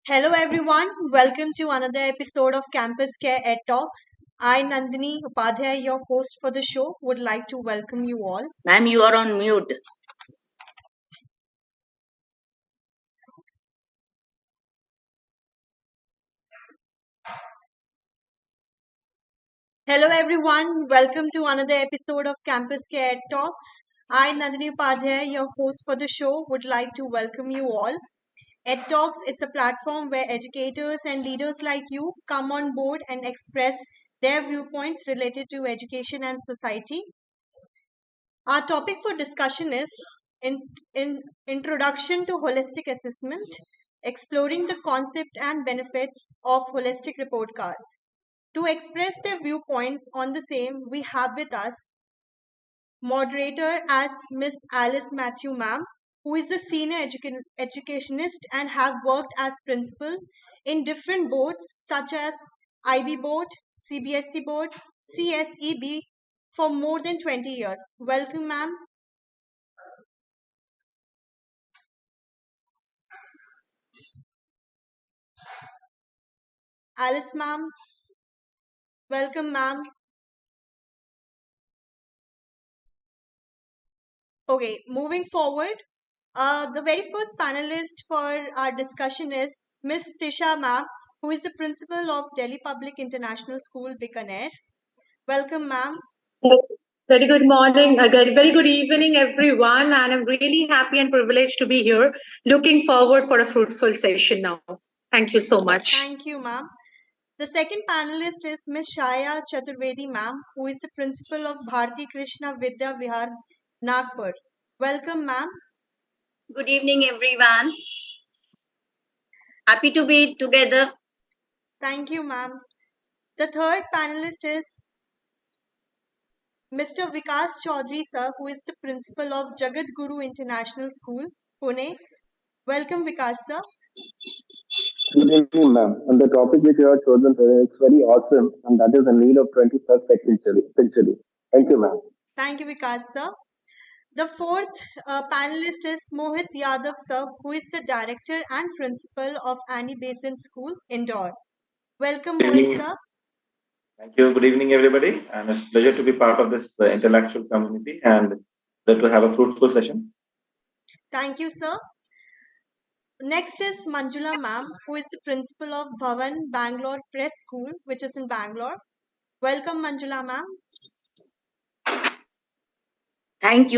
Hello everyone, welcome to another episode of Campus Care Ed Talks. I, Nandini Upadhyay, your host for the show, would like to welcome you all. Ma'am, you are on mute. Hello everyone, welcome to another episode of Campus Care Ed Talks. I, Nandini Upadhyay, your host for the show, would like to welcome you all. Ed Talks, it's a platform where educators and leaders like you come on board and express their viewpoints related to education and society. Our topic for discussion is in Introduction to Holistic Assessment, exploring the concept and benefits of holistic report cards. To express their viewpoints on the same, we have with us moderator as Miss Alice Matthew Ma'am, who is a senior educationist and have worked as principal in different boards such as IB board, CBSE board, CSEB for more than 20 years. Welcome, ma'am. Alice, ma'am. Welcome, ma'am. Okay, moving forward, the very first panelist for our discussion is Miss Tisha ma'am, who is the principal of Delhi Public International School, Bikaner. Welcome, ma'am. Very good morning, very good evening, everyone. And I'm really happy and privileged to be here. Looking forward for a fruitful session now. Thank you so much. Thank you, ma'am. The second panelist is Miss Shaya Chaturvedi, ma'am, who is the principal of Bharati Krishna Vidya Vihar, Nagpur. Welcome, ma'am. Good evening, everyone. Happy to be together. Thank you, ma'am. The third panelist is Mr. Vikas Chaudhary, sir, who is the principal of Jagat Guru International School, Pune. Welcome, Vikas, sir. Good evening, ma'am. And the topic which you have chosen today is very awesome, and that is the need of 21st century. Thank you, ma'am. Thank you, Vikas, sir. The fourth panelist is Mohit Yadav, sir, who is the director and principal of Annie Besant School, Indore. Welcome, Mohit, sir. Thank you. Good evening, everybody. And it's a pleasure to be part of this intellectual community and glad to have a fruitful session. Thank you, sir. Next is Manjula ma'am, who is the principal of Bhavan Bangalore Press School, which is in Bangalore. Welcome, Manjula ma'am. Thank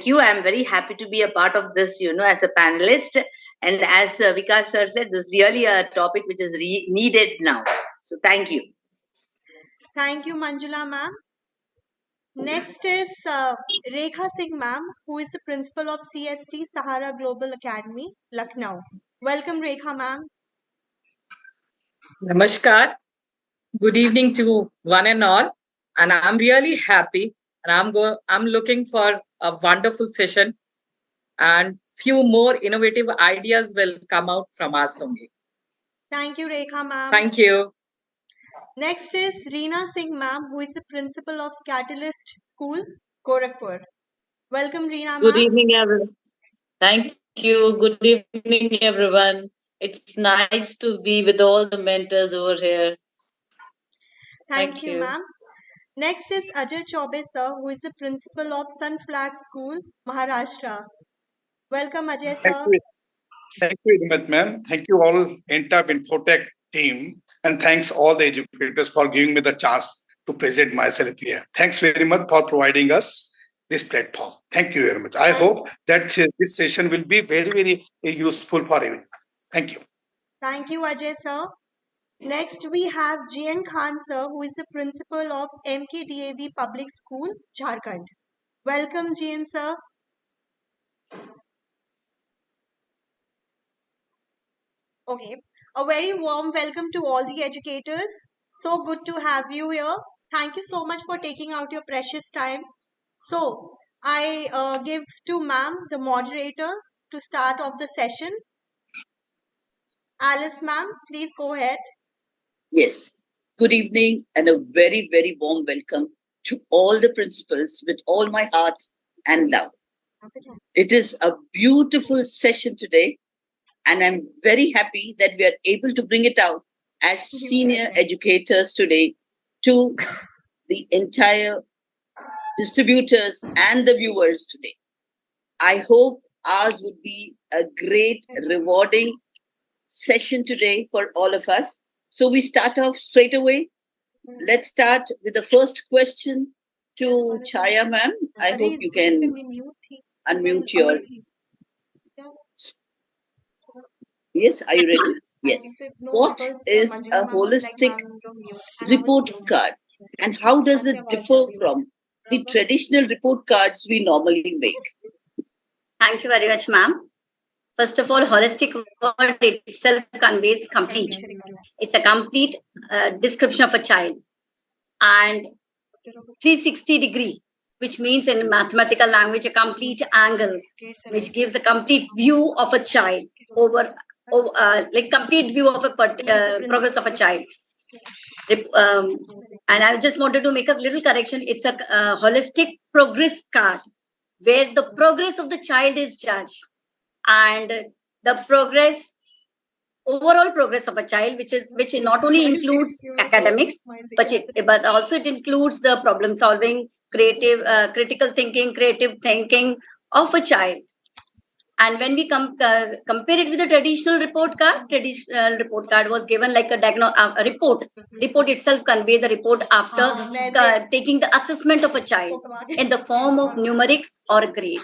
you. I'm very happy to be a part of this, as a panelist. And as Vikas sir said, this is really a topic which is needed now. So thank you. Thank you, Manjula ma'am. Next is Rekha Singh ma'am, who is the principal of CST Sahara Global Academy, Lucknow. Welcome, Rekha ma'am. Namaskar. Good evening to one and all. And I'm really happy. And I'm looking for a wonderful session. And few more innovative ideas will come out from us only. Thank you, Rekha ma'am. Thank you. Next is Reena Singh ma'am, who is the principal of Catalyst School, Gorakhpur. Welcome, Reena ma'am. Good evening, everyone. Thank you. Good evening, everyone. It's nice to be with all the mentors over here. Thank you, ma'am. Next is Ajay Chaube, sir, who is the principal of Sunflag School, Maharashtra. Welcome, Ajay, sir. Thank you very much, ma'am. Thank you all NTAP Infotech team, and thanks all the educators for giving me the chance to present myself here. Thanks very much for providing us this platform. Thank you very much. I hope that this session will be very, very useful for everyone. Thank you. Thank you, Ajay, sir. Next, we have GN Khan, sir, who is the principal of MKDAV Public School, Jharkhand. Welcome, GN, sir. Okay, a very warm welcome to all the educators. So good to have you here. Thank you so much for taking out your precious time. So, I give to ma'am, the moderator, to start off the session. Alice, ma'am, please go ahead. Yes. Good evening and a very, very warm welcome to all the principals with all my heart and love. It is a beautiful session today. And I'm very happy that we are able to bring it out as senior educators today to the entire distributors and the viewers today. I hope ours would be a great, rewarding session today for all of us. So we start off straight away. Let's start with the first question to Chaya ma'am. I hope you can unmute your... Yes, are you ready? Yes. What is a holistic report card and how does it differ from the traditional report cards we normally make? Thank you very much, ma'am. First of all, holistic word itself conveys complete. It's a complete description of a child. And 360 degree, which means in mathematical language, a complete angle, which gives a complete view of a child like complete view of a progress of a child. And I just wanted to make a little correction. It's a holistic progress card where the progress of the child is judged and the overall progress of a child, which not only includes academics, but also it includes the problem solving, critical thinking, creative thinking of a child. And when we compare it with the traditional report card was given like a report. Report itself convey the report after taking the assessment of a child in the form of numerics or grade.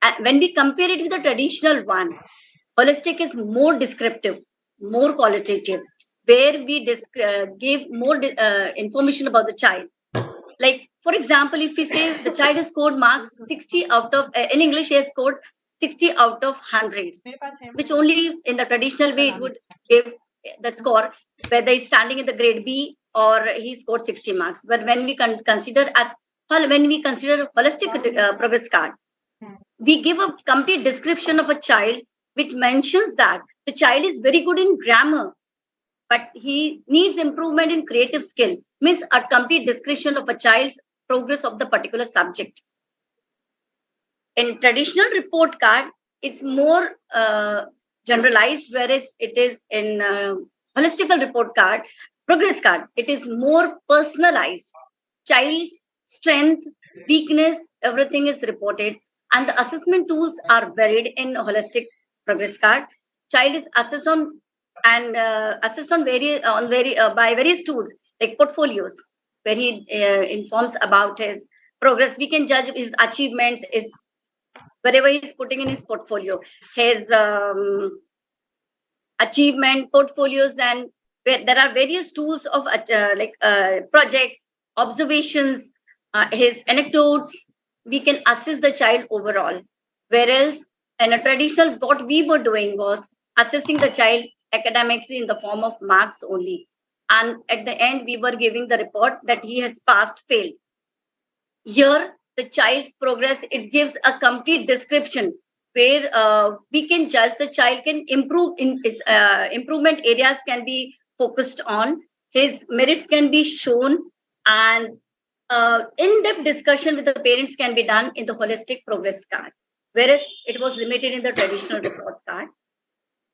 And when we compare it with the traditional one, holistic is more descriptive, more qualitative, where we give more information about the child. Like, for example, if we say the child has scored marks 60 out of, in English, he has scored 60 out of 100, which only in the traditional way it would give the score, whether he's standing in the grade B or he scored 60 marks. But when we consider holistic progress card, we give a complete description of a child, which mentions that the child is very good in grammar, but he needs improvement in creative skill. Means a complete description of a child's progress of the particular subject. In traditional report card, it's more generalized, whereas it is in holistical report card, progress card, it is more personalized. Child's strength, weakness, everything is reported, and the assessment tools are varied in holistic progress card. Child is assessed on by various tools like portfolios, where he informs about his progress. We can judge his achievements, is wherever he's putting in his portfolio, his achievement portfolios. Then there are various tools of projects, observations, his anecdotes. We can assess the child overall. Whereas in a traditional, what we were doing was assessing the child academics in the form of marks only, and at the end we were giving the report that he has passed, failed. Here the child's progress, it gives a complete description where we can judge the child can improve in his improvement areas can be focused on, his merits can be shown, and in-depth discussion with the parents can be done in the holistic progress card, whereas it was limited in the traditional report card.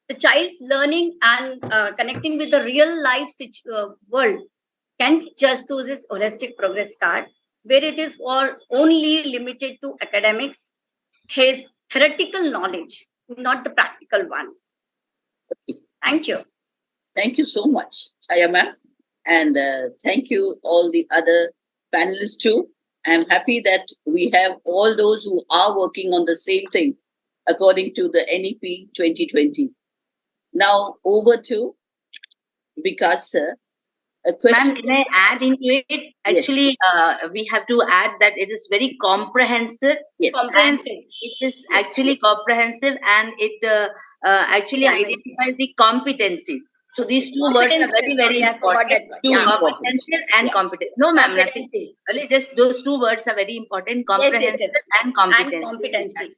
The child's learning and connecting with the real life world can be judged through this holistic progress card, where it was only limited to academics, his theoretical knowledge, not the practical one. Thank you. Thank you so much, Chaya ma'am. And thank you all the other panelists too. I'm happy that we have all those who are working on the same thing according to the NEP 2020. Now over to Vikas sir. A question. Ma'am, can I add into it? Actually, we have to add that it is very comprehensive. Yes. Comprehensive. It is actually comprehensive, and it actually identifies the competencies. So these two words are very, very important. Comprehensive and competent. No, ma'am, nothing. Only just those two words are very important. Comprehensive and competency. And competency.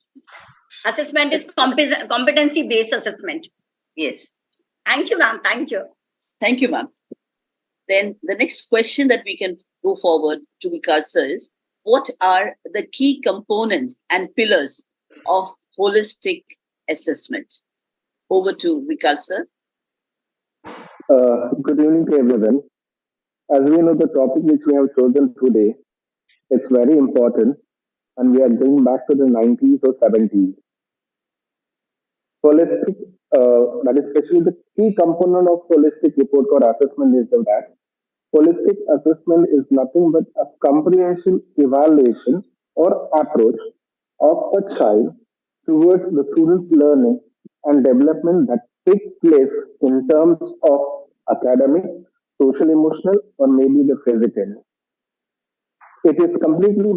Assessment is competency-based assessment. Yes. Thank you, ma'am. Thank you. Thank you, ma'am. Then the next question that we can go forward to Vikas sir is, what are the key components and pillars of holistic assessment. Over to Vikas, sir. Good evening to everyone. As we know, the topic which we have chosen today, it's very important, and we are going back to the 90s or 70s. Holistic, that is especially the key component of holistic report or assessment is that holistic assessment is nothing but a comprehensive evaluation or approach of a child towards the student's learning and development that takes place in terms of academic, social, emotional, or maybe the physical. It is completely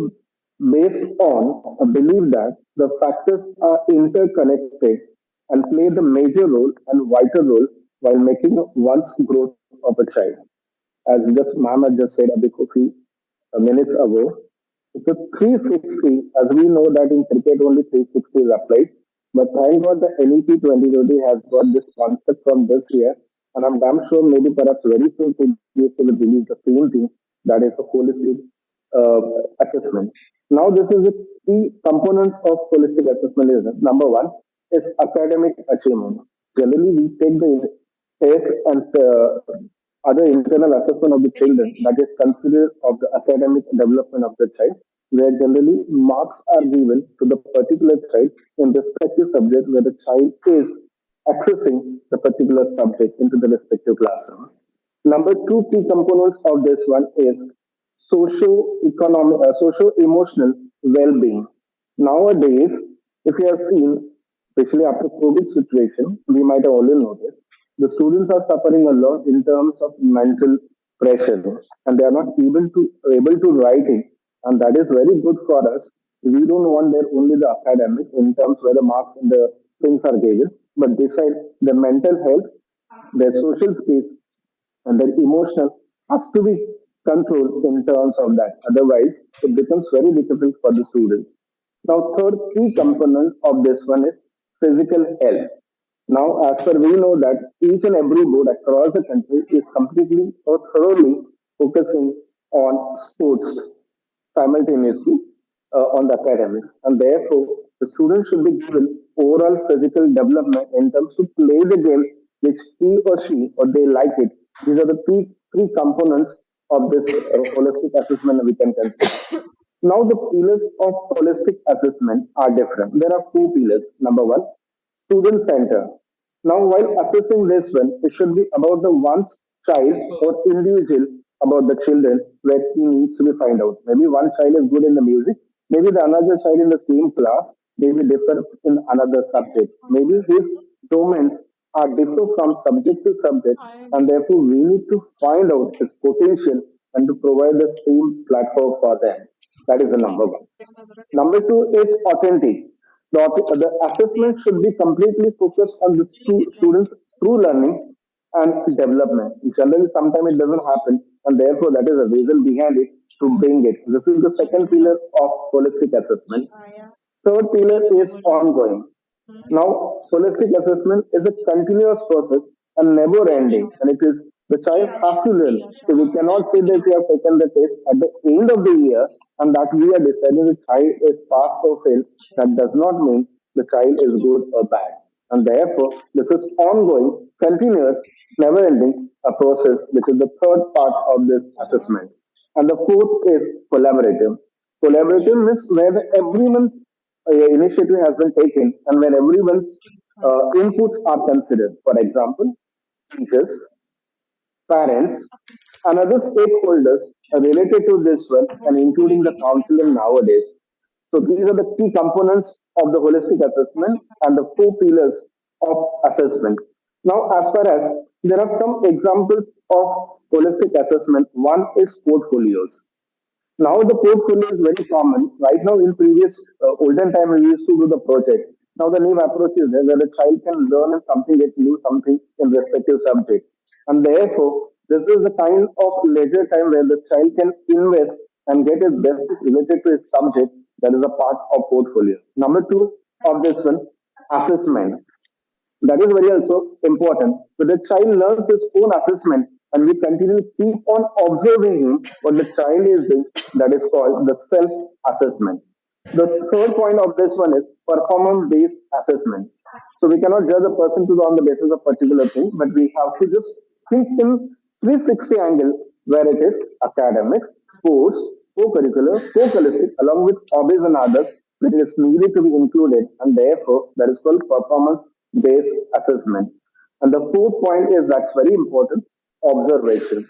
based on a belief that the factors are interconnected and play the major role and vital role while making one's growth of a child. As just Mama just said a few minutes ago, it's a 360, as we know that in cricket only 360 is applied. But thank God the NEP 2020 has got this concept from this year. And I'm damn sure maybe perhaps very soon CBSE will release the same thing, that is a holistic assessment. Now this is the key components of holistic assessment is number one is academic achievement. Generally we take the test and other internal assessment of the children that is considered of the academic development of the child, where generally marks are given to the particular child in respective subject where the child is accessing the particular subject into the respective classroom. Number two key components of this one is socio-economic, socio-emotional well-being. Nowadays, if you have seen, especially after COVID situation, we might have already noticed the students are suffering a lot in terms of mental pressure, and they are not able to write it, and that is very good for us. We don't want there only the academic in terms where the marks and the things are given, but besides the mental health, their social space, and their emotional has to be controlled in terms of that. Otherwise, it becomes very difficult for the students. Now, third key component of this one is physical health. Now, as per we know that each and every board across the country is completely or thoroughly focusing on sports simultaneously on the academics, and therefore the students should be given overall physical development in terms to play the games which he or she or they like it. These are the three components of this holistic assessment we can consider. Now the pillars of holistic assessment are different. There are two pillars. Number one, student center. Now, while assessing this one, it should be about the one's child or individual about the children where he needs to be find out. Maybe one child is good in the music, maybe the another child in the same class, maybe different in another subject. Maybe his domains are different from subject to subject, and therefore we need to find out his potential and to provide the same platform for them. That is the number one. Number two is authentic. The assessment should be completely focused on the students' true learning and development. Generally, sometimes it doesn't happen, and therefore that is the reason behind it to bring it. This is the second pillar of holistic assessment. Third pillar is ongoing. Now, holistic assessment is a continuous process and never ending, and it is the child has to learn. So we cannot say that we have taken the test at the end of the year and that we are deciding the child is passed or failed. That does not mean the child is good or bad, and therefore this is ongoing, continuous, never-ending a process, which is the third part of this assessment. And the fourth is collaborative. Collaborative means where everyone's initiative has been taken and when everyone's inputs are considered. For example, teachers, parents, and other stakeholders are related to this one and including the counselor nowadays. So these are the key components of the holistic assessment and the four pillars of assessment. Now, as far as there are some examples of holistic assessment, one is portfolios. Now the portfolio is very common. Right now, in previous olden time, we used to do the project. Now the new approach is there where the child can learn something, get to do something in respective subject. And therefore, this is the kind of leisure time where the child can invest and get his best related to his subject that is a part of portfolio. Number two of this one, assessment. That is very also important. So the child learns his own assessment and we continue to keep on observing him what the child is doing. That is called the self-assessment. The third point of this one is performance-based assessment. So we cannot judge a person on the basis of particular thing, but we have to just think in 360 angle where it is academics, sports, co-curricular, co-holistic, along with hobbies and others that is needed to be included, and therefore that is called performance-based assessment. And the fourth point is that's very important: observation.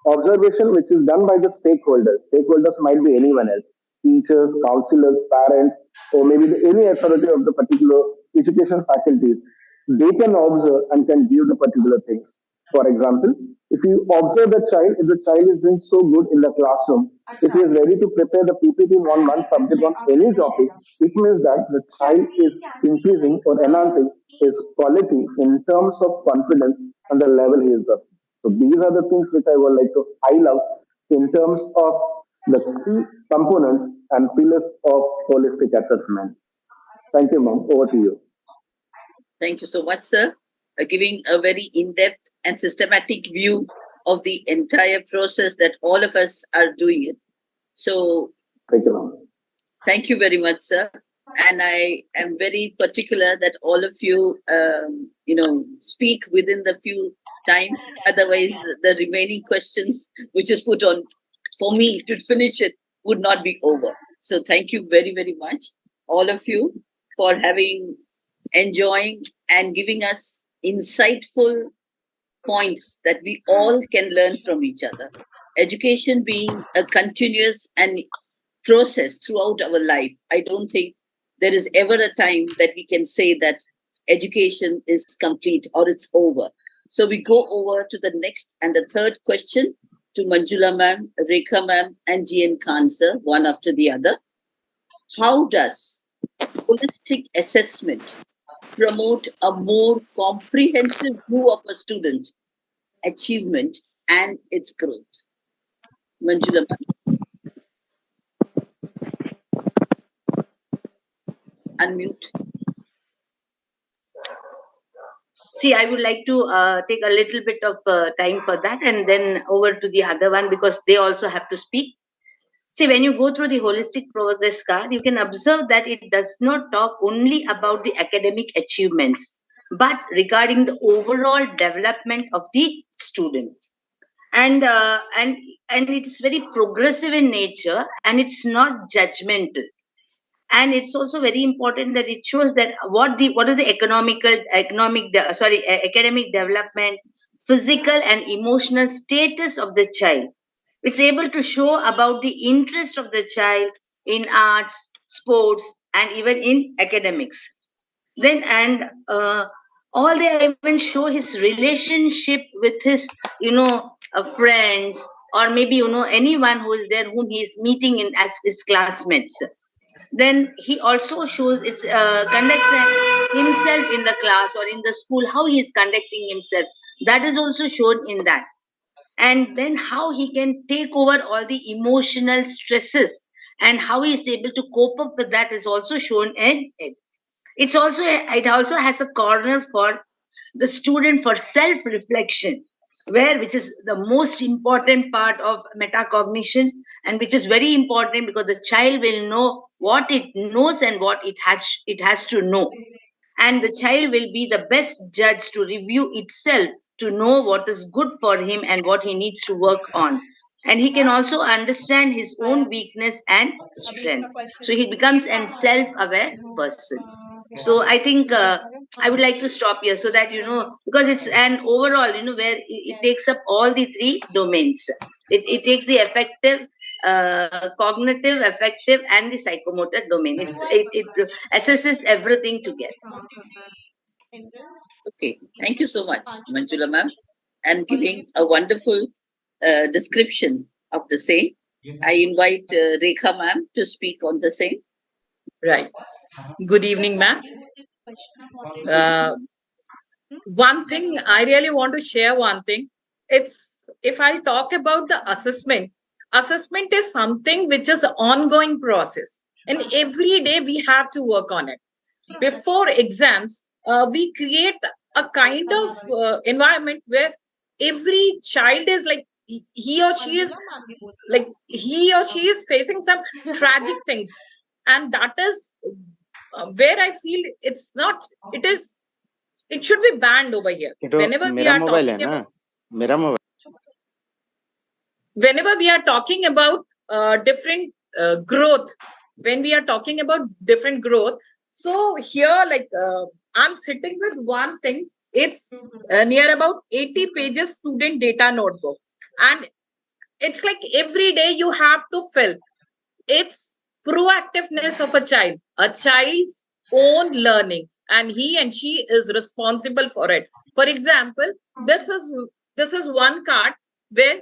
Observation which is done by the stakeholders. Stakeholders might be anyone else, teachers, counselors, parents, or maybe any authority of the particular education faculties. They can observe and can view the particular things. For example, if you observe the child, if the child is doing so good in the classroom, if he is ready to prepare the PPT on one subject on any topic, it means that the child is increasing or enhancing his quality in terms of confidence and the level he is at. So these are the things which I would like to highlight in terms of the key components and pillars of holistic assessment. Thank you, ma'am. Over to you. Thank you so much, sir, giving a very in-depth and systematic view of the entire process that all of us are doing it. So, thank you, ma'am. Thank you very much, sir. And I am very particular that all of you, speak within the few time. Otherwise, the remaining questions which is put on for me to finish it would not be over. So thank you very, very much, all of you, for enjoying and giving us insightful points that we all can learn from each other. Education being a continuous and process throughout our life, I don't think there is ever a time that we can say that education is complete or it's over. So we go over to the next and the third question to Manjula ma'am, Rekha ma'am, and GN Khan sir, one after the other. How does holistic assessment promote a more comprehensive view of a student achievement and its growth? Manjula ma'am. Unmute. See, I would like to take a little bit of time for that and then over to the other one because they also have to speak. See, when you go through the holistic progress card, you can observe that it does not talk only about the academic achievements, but regarding the overall development of the student. And it is very progressive in nature, and it's not judgmental. And it's also very important that it shows that what is the academic development, physical and emotional status of the child. It's able to show about the interest of the child in arts, sports, and even in academics. Then all they even show his relationship with his friends, or maybe anyone who is there whom he is meeting in as his classmates. Then he also shows it conducts himself in the class or in the school, how he is conducting himself. That is also shown in that. And then how he can take over all the emotional stresses and how he is able to cope up with that is also shown in it. It also has a corner for the student for self-reflection, which is the most important part of metacognition, and which is very important because the child will know what it knows and what it has to know. And the child will be the best judge to review itself, to know what is good for him and what he needs to work on. And he can also understand his own weakness and strength. So he becomes a self-aware person. So I think I would like to stop here so that, because it's an overall, where it takes up all the three domains. It takes the affective, cognitive, affective, and the psychomotor domain. It assesses everything together. Okay, thank you so much, Manjula ma'am, and giving a wonderful description of the same. I invite Rekha ma'am to speak on the same. Right. Good evening, ma'am. One thing I really want to share. One thing, it's if I talk about the assessment is something which is an ongoing process, and every day we have to work on it. Before exams, we create a kind of environment where every child is like he or she is facing some tragic things, And that is where I feel it's not, it should be banned over here. Whenever we are talking about, whenever we are talking about different growth, when we are talking about different growth, so here, like I'm sitting with one thing, it's near about 80 pages student data notebook, and it's like every day you have to fill. It's proactiveness of a child's own learning, and he and she is responsible for it. For example, this is one card where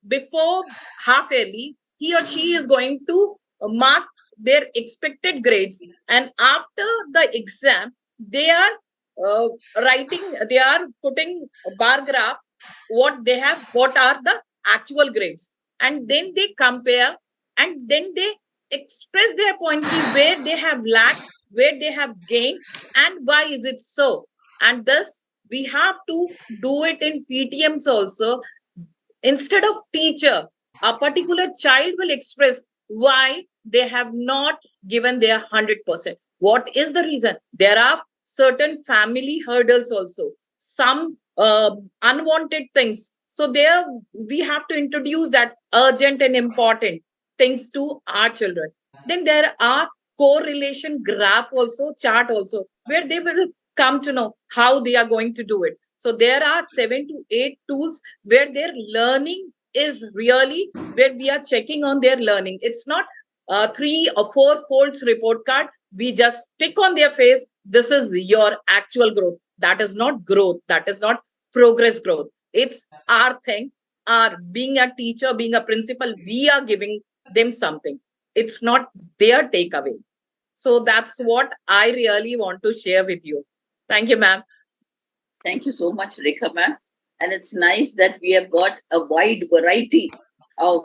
before half yearly, he or she is going to mark their expected grades, and after the exam, they are they are putting a bar graph what they have, what are the actual grades, and then they compare, and then they express their point of view, where they have lacked, where they have gained, and why is it so. And thus we have to do it in PTMs also. Instead of teacher, a particular child will express why they have not given their 100%. What is the reason? There are certain family hurdles also, some unwanted things. So there we have to introduce that urgent and important things to our children. Then there are correlation graph also, chart also, where they will come to know how they are going to do it. So there are 7 to 8 tools where their learning is really, where we are checking on their learning. It's not 3 or 4 folds report card. We just tick on their face. This is your actual growth. That is not growth. That is not progress growth. It's our thing. Our being a teacher, being a principal, we are giving them something. It's not their takeaway. So that's what I really want to share with you. Thank you, ma'am. Thank you so much, Rekha, ma'am. And it's nice that we have got a wide variety of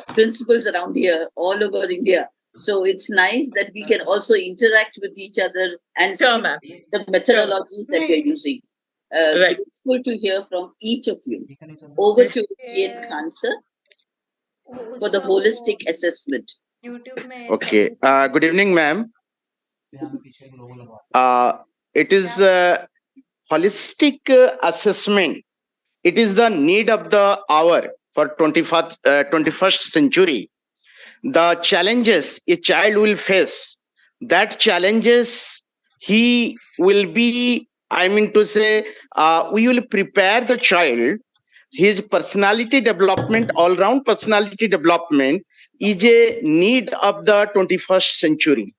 principals around here, all over India. So it's nice that we can also interact with each other and see the methodologies that we're using. Grateful to hear from each of you. Over to Ian Khansa for the holistic assessment. Okay. Good evening, ma'am. It is holistic assessment. It is the need of the hour for 21st century. The challenges a child will face, that challenges he will be, I mean to say, we will prepare the child. His personality development, all-round personality development is a need of the 21st century.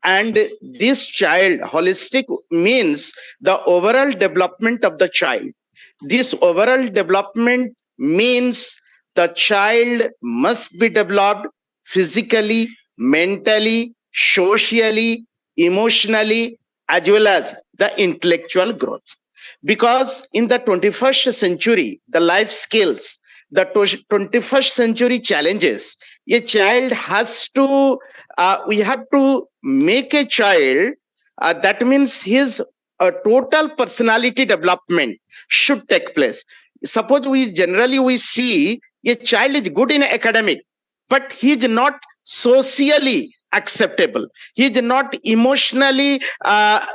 And this child, holistic means the overall development of the child. This overall development means the child must be developed physically, mentally, socially, emotionally, as well as the intellectual growth. Because in the 21st century, the life skills, the 21st century challenges, a child has to, we have to make a child, that means his total personality development should take place. Suppose we see a child is good in academic, but he is not socially acceptable. He is not emotionally,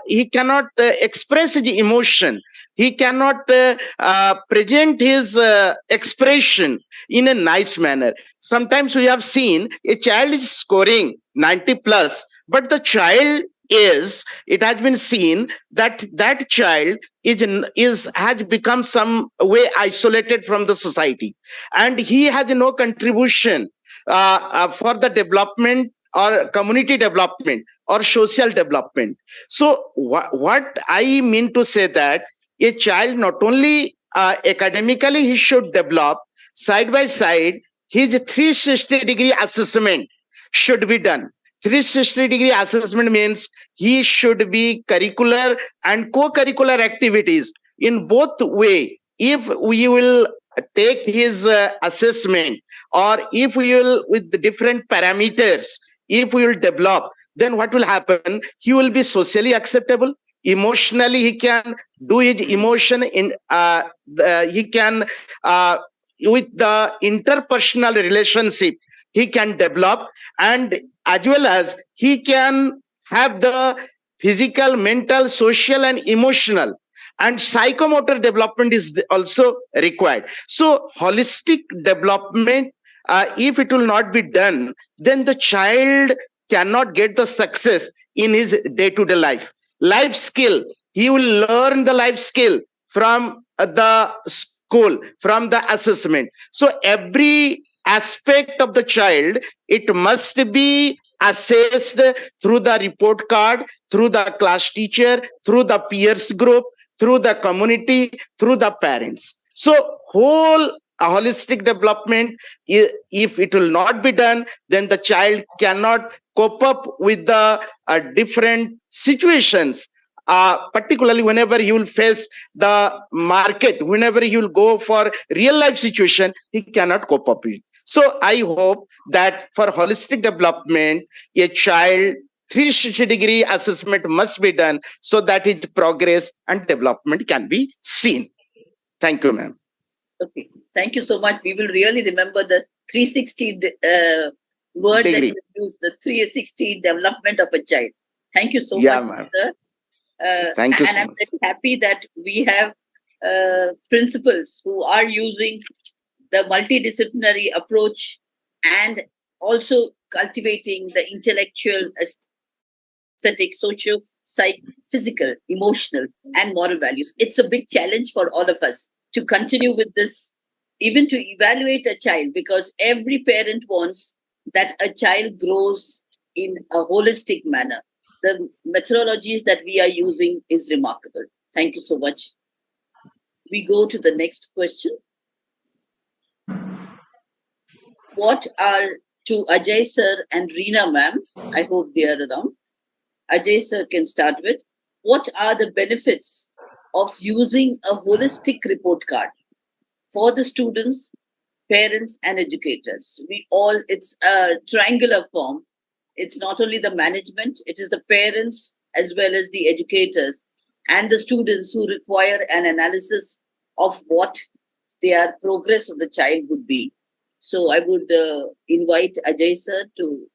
he cannot express his emotion. He cannot present his expression in a nice manner. Sometimes we have seen a child is scoring 90 plus, but the child is, it has been seen that that child has become some way isolated from the society, and he has no contribution for the development or community development or social development. So what I mean to say that a child not only academically he should develop, side by side his 360-degree assessment should be done. 360-degree assessment means he should be curricular and co-curricular activities in both way. If we will take his assessment, or if we will with the different parameters, if we will develop, then what will happen? He will be socially acceptable. Emotionally, he can do his emotion in he can with the interpersonal relationship, he can develop, and as well as he can have the physical, mental, social, and emotional and psychomotor development is also required. So holistic development, if it will not be done, then the child cannot get the success in his day-to-day life skill. He will learn the life skill from the school, from the assessment. So every aspect of the child, it must be assessed through the report card, through the class teacher, through the peers group, through the community, through the parents. So whole holistic development, if it will not be done, then the child cannot cope up with the different situations. Particularly whenever he will face the market, whenever he will go for real life situation, he cannot cope up with it. So I hope that for holistic development, a child 360-degree assessment must be done so that his progress and development can be seen. Thank you, ma'am. Okay, thank you so much. We will really remember the 360 word Degree. that you used, the 360 development of a child. Thank you so Yeah, much, ma'am. sir. Thank you And so I'm much. very happy that we have principals who are using the multidisciplinary approach and also cultivating the intellectual, aesthetic, social, physical, emotional, and moral values. It's a big challenge for all of us to continue with this, even to evaluate a child, because every parent wants that a child grows in a holistic manner. The methodologies that we are using is remarkable. Thank you so much. We go to the next question. What are, to Ajay sir and Reena ma'am, I hope they are around. Ajay sir can start with, what are the benefits of using a holistic report card for the students, parents, and educators? It's a triangular form. It's not only the management, it is the parents as well as the educators and the students who require an analysis of what their progress of the child would be. So I would invite Ajay sir to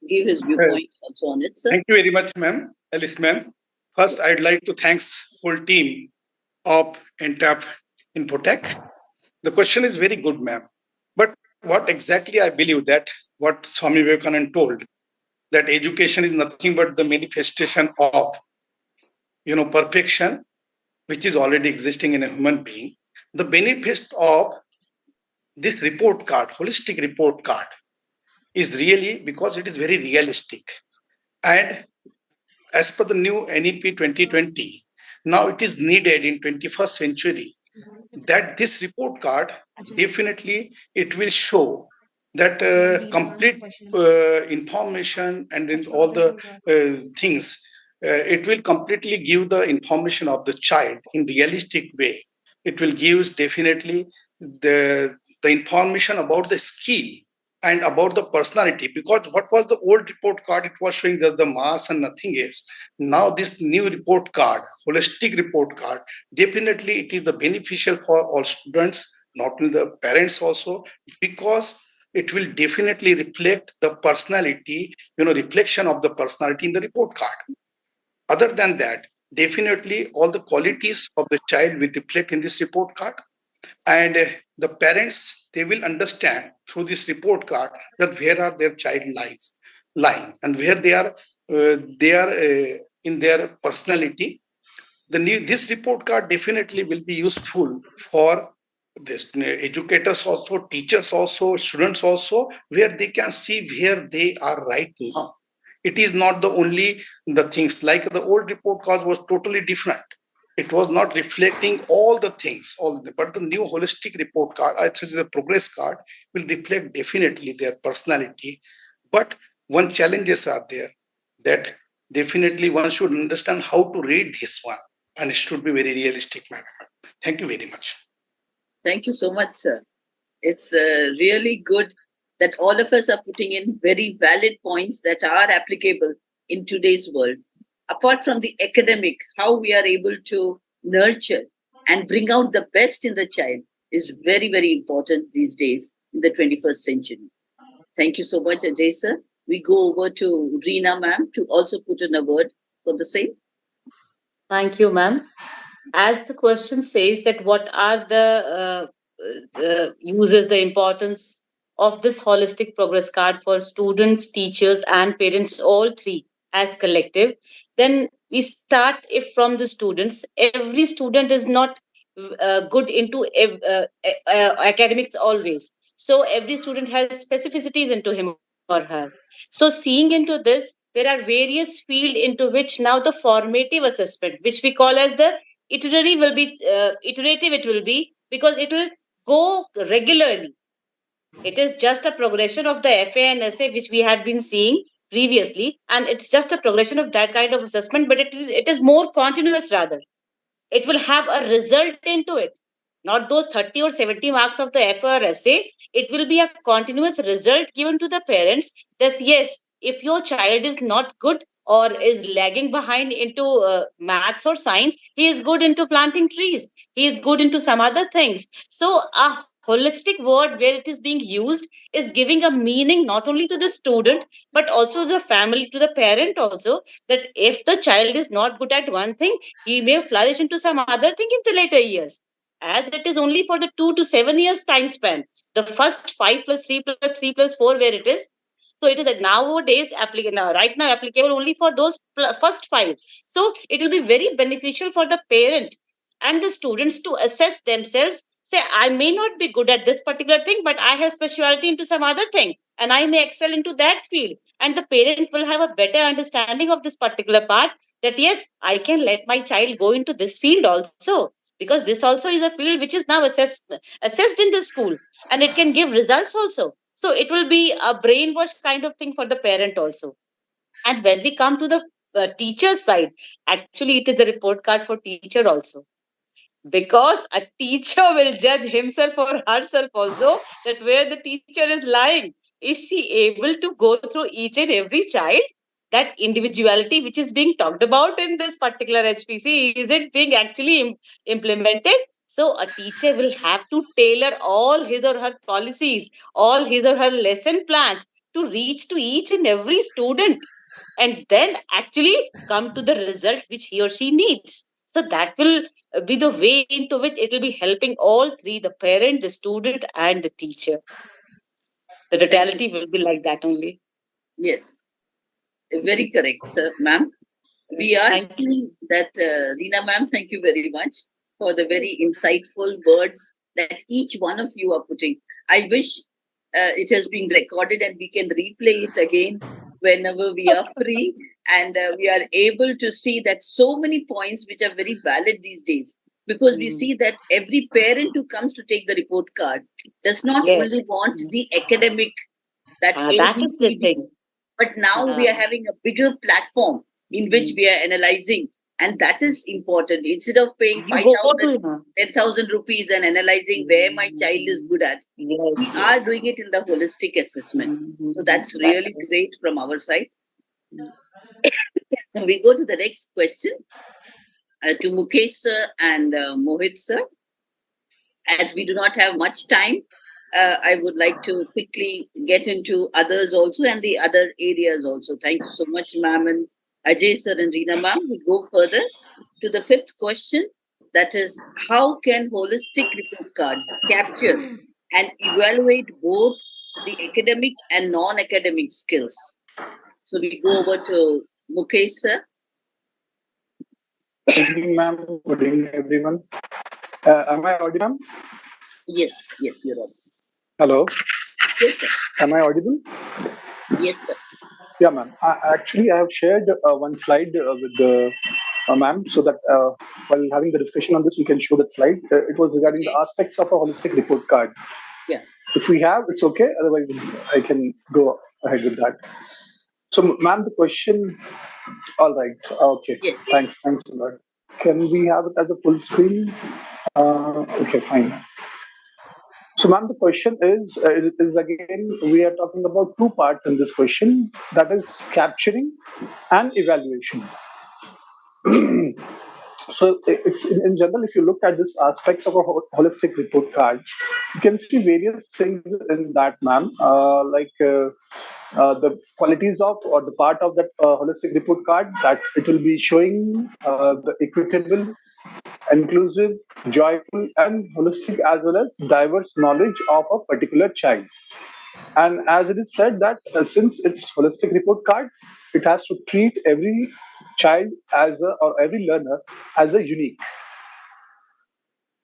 give his viewpoint also on it, sir. Thank you very much, ma'am. Alice, ma'am. First, I'd like to thanks whole team of NTAP Infotech. The question is very good, ma'am. But what exactly I believe that what Swami Vivekananda told, that education is nothing but the manifestation of, perfection, which is already existing in a human being. The benefit of this report card, holistic report card, is really because it is very realistic. And as per the new NEP 2020, now it is needed in 21st century that this report card, definitely it will show that complete information, and then all the things, it will completely give the information of the child in realistic way. It will give definitely the information about the skill and about the personality, because what was the old report card, it was showing just the mass and nothing else. Now this new report card, holistic report card, definitely it is the beneficial for all students, not only the parents also, because it will definitely reflect the personality, reflection of the personality in the report card. Other than that, definitely all the qualities of the child will reflect in this report card. And the parents, they will understand through this report card that where are their child lying and where they are in their personality. This report card definitely will be useful for this educators also, teachers also, students also, where they can see where they are right now. It is not the only the things like the old report card was totally different. It was not reflecting all the things, but the new holistic report card, I think the progress card, will reflect definitely their personality. But one challenges are there, that definitely one should understand how to read this one, and it should be very realistic manner. Thank you very much. Thank you so much, sir. It's really good that all of us are putting in very valid points that are applicable in today's world. Apart from the academic, how we are able to nurture and bring out the best in the child is very, very important these days in the 21st century. Thank you so much, Ajay sir. We go over to Reena ma'am to also put in a word for the same. Thank you, ma'am. As the question says that what are the uses, the importance of this holistic progress card for students, teachers, and parents, all three as collective, then we start if from the students. Every student is not good into academics always. So every student has specificities into him or her. So seeing into this, there are various field into which now the formative assessment, which we call as the iterary, will be iterative. It will be because it will go regularly. It is just a progression of the FA and SA which we had been seeing previously, and it's just a progression of that kind of assessment, but it is more continuous rather. It will have a result into it, not those 30 or 70 marks of the FA or essay. It will be a continuous result given to the parents that yes, if your child is not good or is lagging behind into maths or science, he is good into planting trees, he is good into some other things. So a holistic word where it is being used is giving a meaning not only to the student but also the family, to the parent also, that if the child is not good at one thing, he may flourish into some other thing in the later years, as it is only for the 2 to 7 years time span, the first 5 plus 3 plus 3 plus 4 where it is. So it is nowadays right now applicable only for those first 5. So it will be very beneficial for the parent and the students to assess themselves, say I may not be good at this particular thing, but I have speciality into some other thing and I may excel into that field, and the parent will have a better understanding of this particular part, that yes, I can let my child go into this field also, because this also is a field which is now assessed in the school, and it can give results also. So it will be a brainwash kind of thing for the parent also. And when we come to the teacher side, actually it is a report card for teacher also, because a teacher will judge himself or herself also, that where the teacher is lying, is she able to go through each and every child, that individuality which is being talked about in this particular HPC, is it being actually implemented? So a teacher will have to tailor all his or her policies, all his or her lesson plans to reach to each and every student, and then actually come to the result which he or she needs. So that will be the way into which it will be helping all three, the parent, the student, and the teacher. The totality will be like that only. Yes, very correct, sir, ma'am. We are seeing that, Reena ma'am, thank you very much for the very insightful words that each one of you are putting. I wish it has been recorded and we can replay it again whenever we are free, and we are able to see that so many points which are very valid these days, because we see that every parent who comes to take the report card does not only want the academic, that is the thing. But now we are having a bigger platform in which we are analyzing, and that is important. Instead of paying 5,000, 10,000 rupees and analyzing where my child is good at, we are doing it in the holistic assessment. So that's really great from our side. We go to the next question to Mukesh sir and Mohit sir. As we do not have much time, I would like to quickly get into others also and the other areas also. Thank you so much, ma'am, and Ajay sir and Reena ma'am. We go further to the fifth question, that is, how can holistic report cards capture and evaluate both the academic and non-academic skills? So we go over to Mukesh sir. Good evening, ma'am. Good evening, everyone. Am I audible, ma'am? Yes, you're audible. Hello. Yes, sir. Am I audible? Yes, sir. Yeah, ma'am. Actually, I have shared one slide with the ma'am, so that while having the discussion on this, we can show that slide. It was regarding the aspects of a holistic report card. Yeah. If we have, it's okay. Otherwise, I can go ahead with that. So, ma'am, the question. All right. Okay. Yes. Thanks a lot. Can we have it as a full screen? Okay, fine. So, ma'am, the question is again, we are talking about two parts in this question, that is capturing and evaluation. So it's in general, if you look at this aspects of a holistic report card, you can see various things in that, ma'am. The qualities of or the part of that holistic report card, that it will be showing the equitable, inclusive, joyful, and holistic as well as diverse knowledge of a particular child. And as it is said that since it's holistic report card, it has to treat every child as a, or every learner as a unique.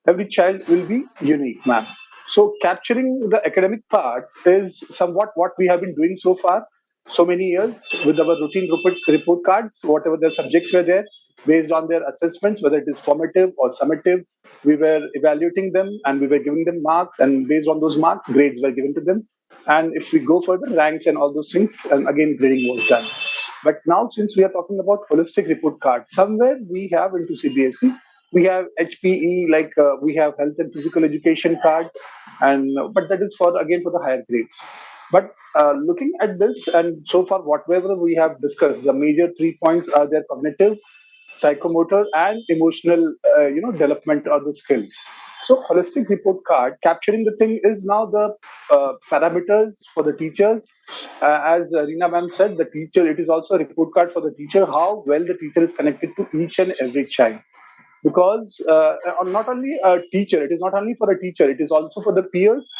Every child will be unique, ma'am. So capturing the academic part is somewhat what we have been doing so far, so many years with our routine report cards, whatever the subjects were there, based on their assessments, whether it is formative or summative, we were evaluating them and we were giving them marks, and based on those marks, grades were given to them. And if we go further, ranks and all those things, and again, grading was done. But now, since we are talking about holistic report card, somewhere we have into CBSE, we have HPE, we have health and physical education card, and but that is for again for the higher grades. But looking at this, and so far whatever we have discussed, the major 3 points are their cognitive, psychomotor, and emotional, development or the skills. So holistic report card capturing the thing is now the parameters for the teachers. As Reena ma'am said, the teacher, it is also a report card for the teacher, how well the teacher is connected to each and every child. Because not only a teacher, it is not only for a teacher, it is also for the peers,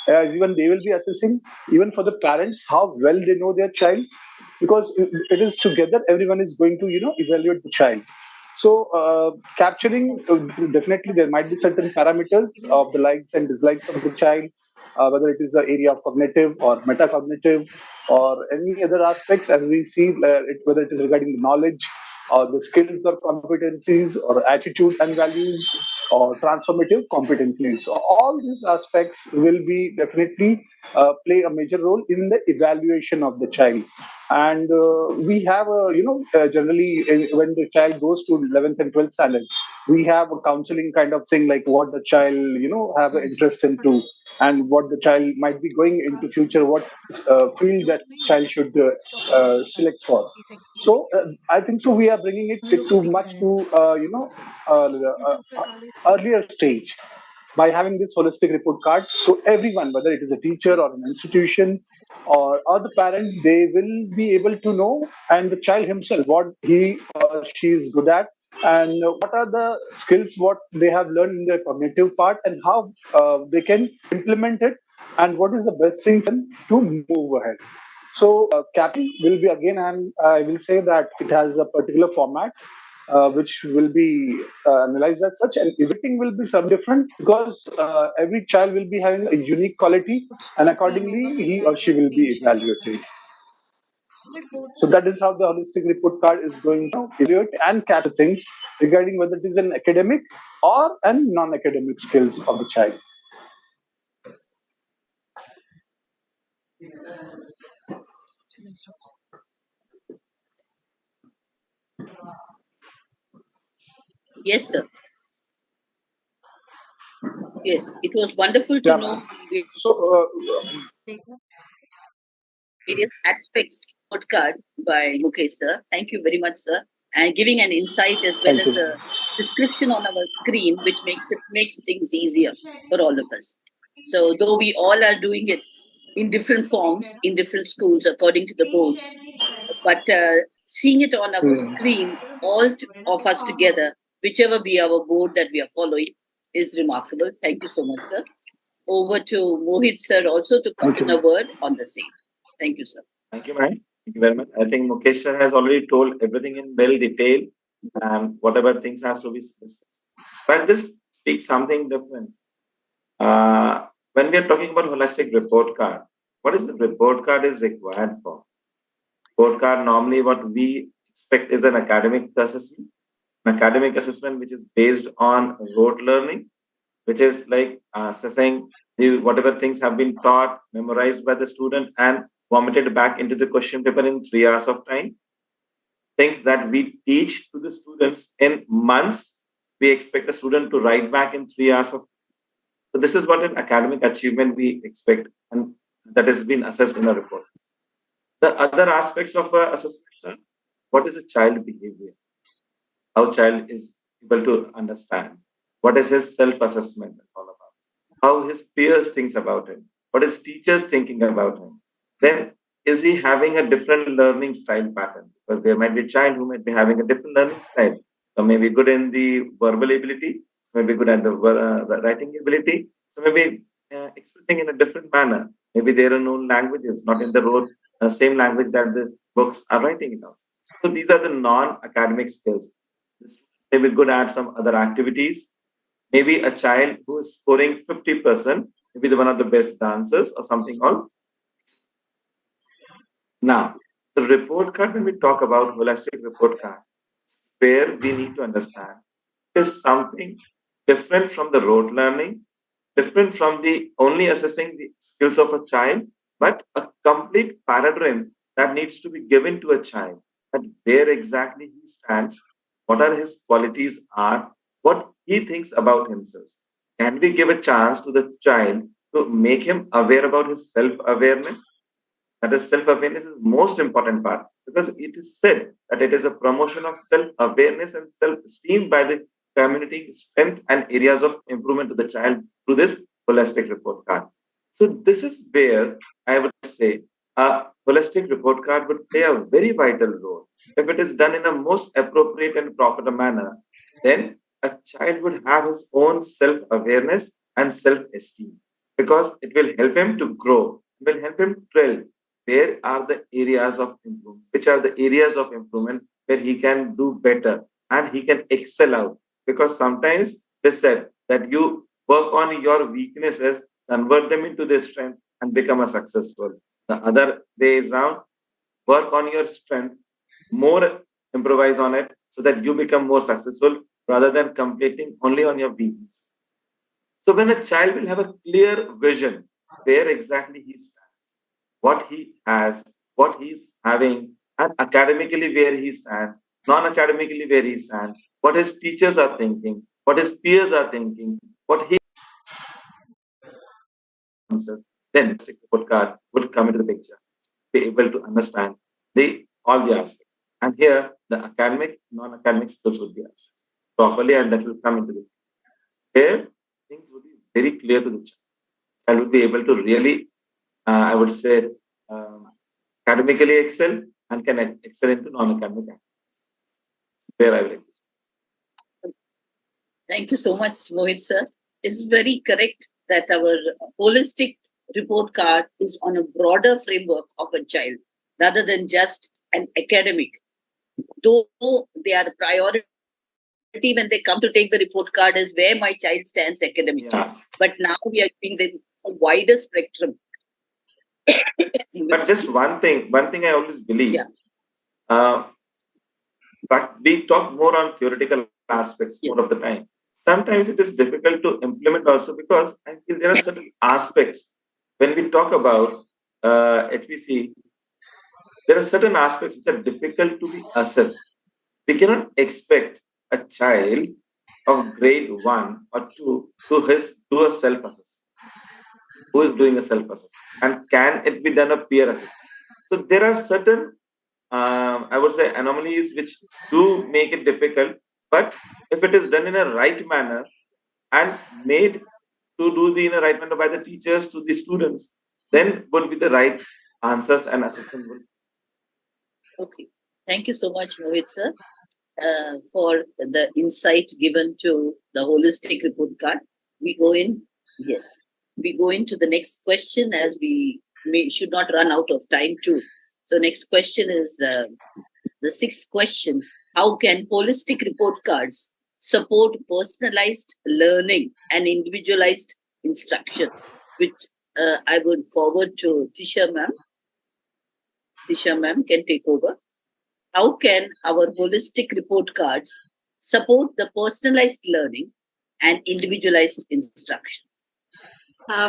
as even they will be assessing, even for the parents, how well they know their child, because it is together, everyone is going to, evaluate the child. So capturing, definitely there might be certain parameters of the likes and dislikes of the child, whether it is the area of cognitive or metacognitive or any other aspects, as we see, whether it is regarding the knowledge or the skills or competencies or attitude and values or transformative competencies. So all these aspects will be definitely play a major role in the evaluation of the child. And we have generally when the child goes to 11th and 12th standard, we have a counseling kind of thing, like what the child have an interest into, and what the child might be going into future, what field that child should select for. So I think so we are bringing it to much to earlier stage by having this holistic report card. So everyone, whether it is a teacher or an institution or the parent, they will be able to know, and the child himself, what he or she is good at, and what are the skills what they have learned in their cognitive part, and how they can implement it, and what is the best thing to move ahead. So capping will be again, and I will say that it has a particular format which will be analyzed as such, and everything will be some different, because every child will be having a unique quality, and accordingly he or she will be evaluated. So that is how the holistic report card is going to evaluate and capture things regarding whether it is an academic or an non-academic skills of the child. Yes, sir. Yes, it was wonderful to know the various aspects podcast by Mukesh, sir. Thank you very much, sir, and giving an insight as well as a description on our screen, which makes things easier for all of us. So though we all are doing it in different forms in different schools according to the boards, but seeing it on our screen, all of us together, whichever be our board that we are following, is remarkable. Thank you so much, sir. Over to Mohit, sir, also to put in a word on the same. Thank you, sir. Thank you, ma'am. Thank you very much. I think Mukesh sir has already told everything in well detail, and whatever things have to be discussed. But I'll just speak something different. When we are talking about holistic report card, what is the report card is required for? Report card, normally what we expect is an academic assessment. An academic assessment which is based on rote learning, which is like assessing whatever things have been taught, memorized by the student, and vomited back into the question paper in 3 hours of time. Things that we teach to the students in months, we expect the student to write back in 3 hours of. So this is what an academic achievement we expect, and that has been assessed in a report. The other aspects of assessment are, what is a child behavior? How child is able to understand what is his self-assessment all about, how his peers thinks about him, what his teachers thinking about him. Then is he having a different learning style pattern? Because there might be a child who might be having a different learning style. So maybe good in the verbal ability, maybe good at the writing ability, so maybe expressing in a different manner. Maybe there are no languages, not in the same language that the books are writing it out. So these are the non-academic skills. Maybe good at some other activities. Maybe a child who is scoring 50%, maybe the one of the best dancers or something on. Now, the report card, when we talk about holistic report card, where we need to understand is something different from the rote learning, different from the only assessing the skills of a child, but a complete paradigm that needs to be given to a child, that where exactly he stands, what are his qualities are, what he thinks about himself. Can we give a chance to the child to make him aware about his self-awareness? That is, self-awareness is the most important part, because it is said that it is a promotion of self-awareness and self-esteem by the community strength and areas of improvement to the child through this holistic report card. So this is where I would say a holistic report card would play a very vital role. If it is done in a most appropriate and proper manner, then a child would have his own self-awareness and self-esteem, because it will help him to grow, it will help him tell where are the areas of improvement, which are the areas of improvement where he can do better and he can excel out. Because sometimes they said that you work on your weaknesses, convert them into their strength, and become a successful. The other way is round, work on your strength, more improvise on it so that you become more successful rather than competing only on your weakness. So when a child will have a clear vision where exactly he stands, what he has, what he's having, and academically where he stands, non-academically where he stands, what his teachers are thinking, what his peers are thinking, what he himself, then the report card would come into the picture, be able to understand all the aspects. And here the academic, non-academic skills would be assessed properly, and that will come into the picture. Here things would be very clear to the child. Child would be able to really, I would say, academically excel and can excel into non-academic activities. Where I will. Thank you so much, Mohit sir. It's very correct that our holistic report card is on a broader framework of a child rather than just an academic. Though they are priority when they come to take the report card is where my child stands academically. Yeah. But now we are giving them a wider spectrum. But just one thing I always believe. Yeah. But we talk more on theoretical aspects more of the time. Sometimes it is difficult to implement also, because I feel there are certain aspects when we talk about HPC, there are certain aspects which are difficult to be assessed. We cannot expect a child of grade 1 or 2 to do a self-assessment. Who is doing a self-assessment? And can it be done a peer assessment? So there are certain, I would say, anomalies which do make it difficult. But if it is done in a right manner and made to do in a right manner by the teachers to the students, then would be the right answers and assessment. Okay. Thank you so much, Mohit sir, for the insight given to the holistic report card. We go into the next question, as we should not run out of time too. So next question is the sixth question. How can holistic report cards support personalized learning and individualized instruction? Which I would forward to Tisha ma'am. Tisha ma'am can take over. How can our holistic report cards support the personalized learning and individualized instruction?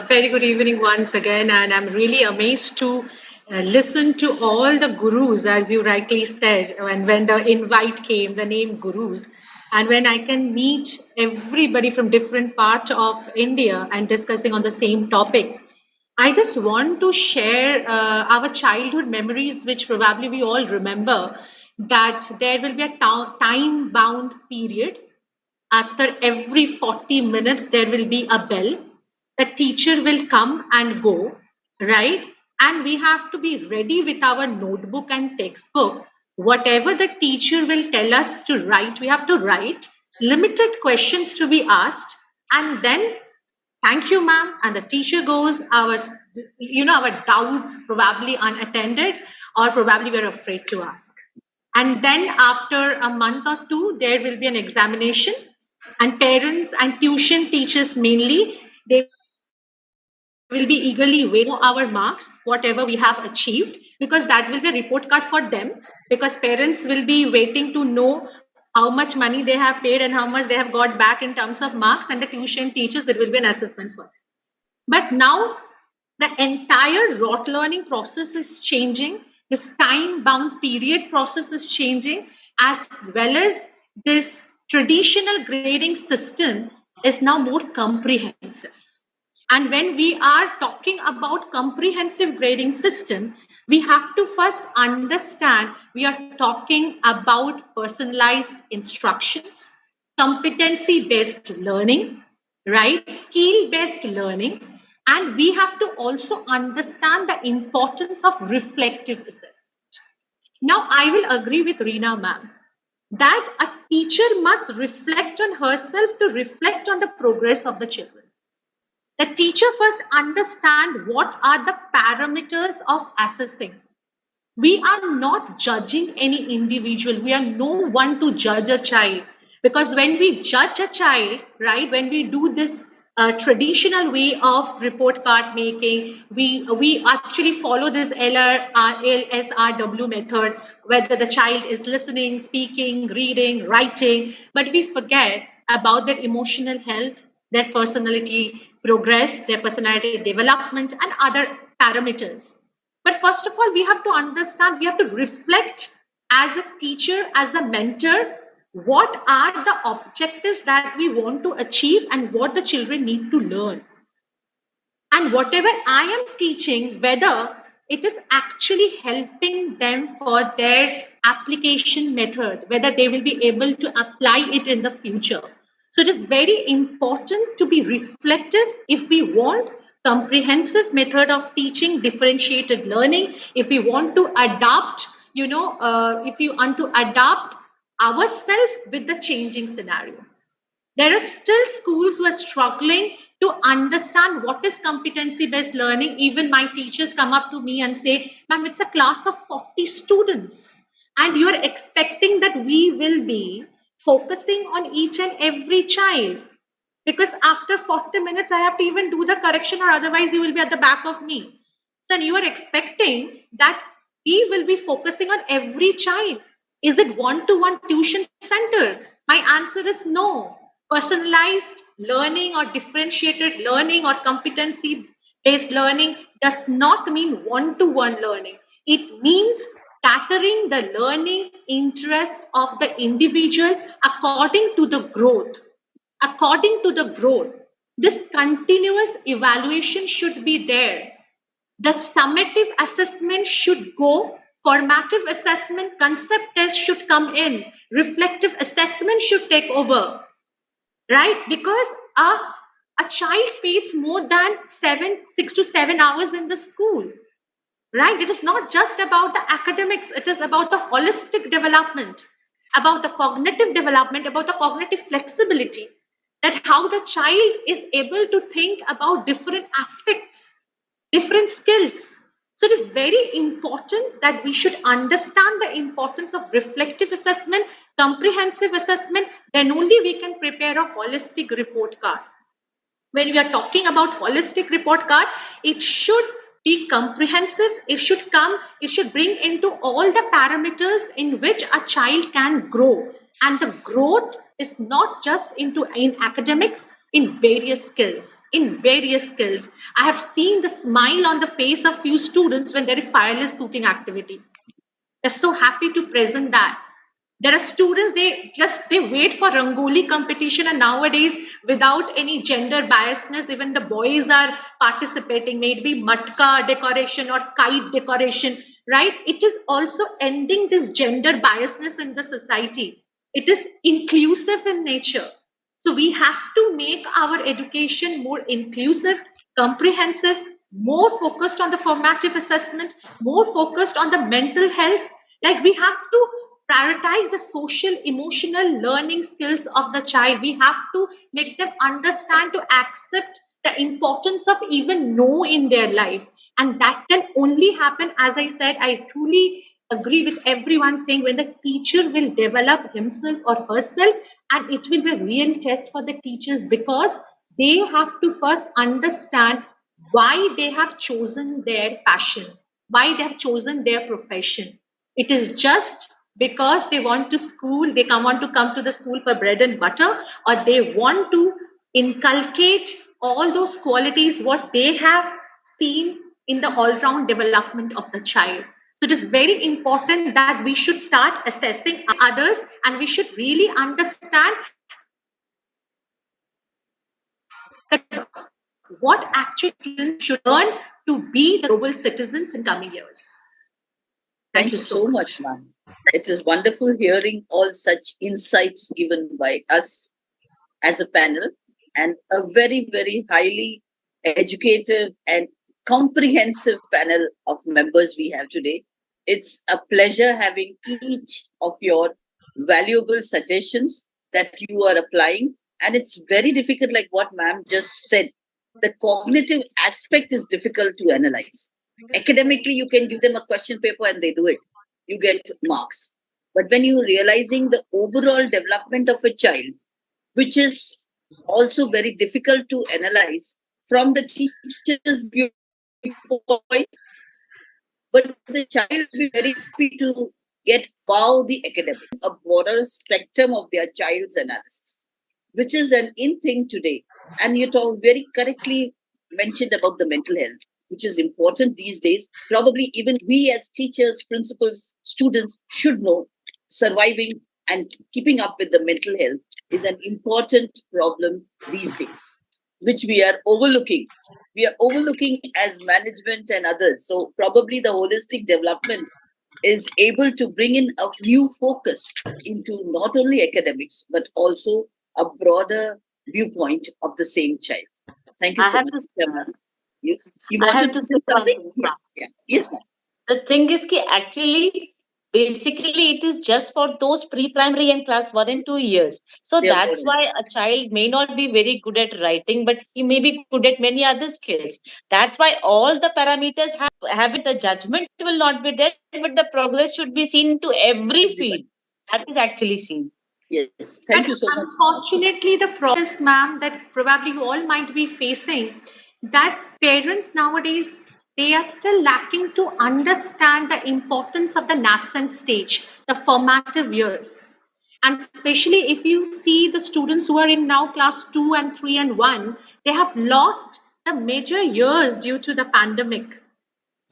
Very good evening once again, and I'm really amazed to listen to all the gurus, as you rightly said, when the invite came, the name gurus, and when I can meet everybody from different parts of India and discussing on the same topic. I just want to share our childhood memories, which probably we all remember, that there will be a time-bound period after every 40 minutes, there will be a bell. The teacher will come and go, right? And we have to be ready with our notebook and textbook. Whatever the teacher will tell us to write, we have to write. Limited questions to be asked. And then, thank you, ma'am. And the teacher goes, our doubts probably unattended, or probably we're afraid to ask. And then after a month or two, there will be an examination, and parents and tuition teachers mainly, they will be eagerly waiting for our marks, whatever we have achieved, because that will be a report card for them, because parents will be waiting to know how much money they have paid and how much they have got back in terms of marks, and the tuition teachers, there will be an assessment for them. But now the entire rote learning process is changing. This time-bound period process is changing, as well as this traditional grading system is now more comprehensive. And when we are talking about comprehensive grading system, we have to first understand we are talking about personalized instructions, competency-based learning, right? Skill-based learning. And we have to also understand the importance of reflective assessment. Now, I will agree with Reena ma'am that a teacher must reflect on herself to reflect on the progress of the children. The teacher first understand what are the parameters of assessing. We are not judging any individual. We are no one to judge a child. Because when we judge a child, right, when we do this traditional way of report card making, we actually follow this LSRW method, whether the child is listening, speaking, reading, writing, but we forget about their emotional health, their personality progress, their personality development, and other parameters. But first of all, we have to understand, we have to reflect as a teacher, as a mentor, what are the objectives that we want to achieve and what the children need to learn. And whatever I am teaching, whether it is actually helping them for their application method, whether they will be able to apply it in the future. So it is very important to be reflective if we want comprehensive method of teaching, differentiated learning, if we want to adapt, if you want to adapt ourselves with the changing scenario. There are still schools who are struggling to understand what is competency-based learning. Even my teachers come up to me and say, ma'am, it's a class of 40 students, and you're expecting that we will be focusing on each and every child. Because after 40 minutes, I have to even do the correction, or otherwise you will be at the back of me. So you are expecting that we will be focusing on every child. Is it one-to-one tuition center? My answer is no. Personalized learning or differentiated learning or competency-based learning does not mean one-to-one learning. It means catering the learning interest of the individual according to the growth. According to the growth, this continuous evaluation should be there. The summative assessment should go. Formative assessment, concept test should come in. Reflective assessment should take over, right? Because a child spends more than 6 to 7 hours in the school, right? It is not just about the academics. It is about the holistic development, about the cognitive development, about the cognitive flexibility, that how the child is able to think about different aspects, different skills. So it is very important that we should understand the importance of reflective assessment, comprehensive assessment. Then only we can prepare a holistic report card. When we are talking about holistic report card, it should be comprehensive. It should bring into all the parameters in which a child can grow. And the growth is not just in academics, in various skills. I have seen the smile on the face of few students when there is fireless cooking activity. They're so happy to present that. There are students, they wait for Rangoli competition, and nowadays, without any gender biasness, even the boys are participating, maybe matka decoration or kite decoration, right? It is also ending this gender biasness in the society. It is inclusive in nature. So we have to make our education more inclusive, comprehensive, more focused on the formative assessment, more focused on the mental health. Like we have to prioritize the social, emotional learning skills of the child. We have to make them understand to accept the importance of even no in their life. And that can only happen, as I said, I truly agree with everyone saying when the teacher will develop himself or herself, and it will be a real test for the teachers because they have to first understand why they have chosen their passion, why they have chosen their profession. It is just because they want to school, they want to come to the school for bread and butter, or they want to inculcate all those qualities what they have seen in the all-round development of the child. So it is very important that we should start assessing others and we should really understand that what actually students should learn to be the global citizens in coming years. Thank you so much, ma'am. It is wonderful hearing all such insights given by us as a panel and a very, very highly educated and comprehensive panel of members we have today. It's a pleasure having each of your valuable suggestions that you are applying. And it's very difficult, like what ma'am just said. The cognitive aspect is difficult to analyze. Academically, you can give them a question paper and they do it. You get marks. But when you're realizing the overall development of a child, which is also very difficult to analyze from the teacher's viewpoint, but the child will be very happy to get above the academic, a broader spectrum of their child's analysis, which is an in thing today. And you talk very correctly mentioned about the mental health, which is important these days. Probably even we as teachers, principals, students should know surviving and keeping up with the mental health is an important problem these days, which we are overlooking. We are overlooking as management and others. So probably the holistic development is able to bring in a new focus into not only academics, but also a broader viewpoint of the same child. Thank you so much, Emma. You wanted to say something? Yeah. Yes, ma'am. The thing is ki actually, basically, it is just for those pre-primary and class 1 and 2 years. So that's why a child may not be very good at writing, but he may be good at many other skills. That's why all the parameters have it. The judgment will not be there, but the progress should be seen to every field. That is actually seen. Yes, thank you so much. Unfortunately, the process, ma'am, that probably you all might be facing, that parents nowadays, they are still lacking to understand the importance of the nascent stage, the formative years. And especially if you see the students who are in now class 2 and 3 and 1, they have lost the major years due to the pandemic.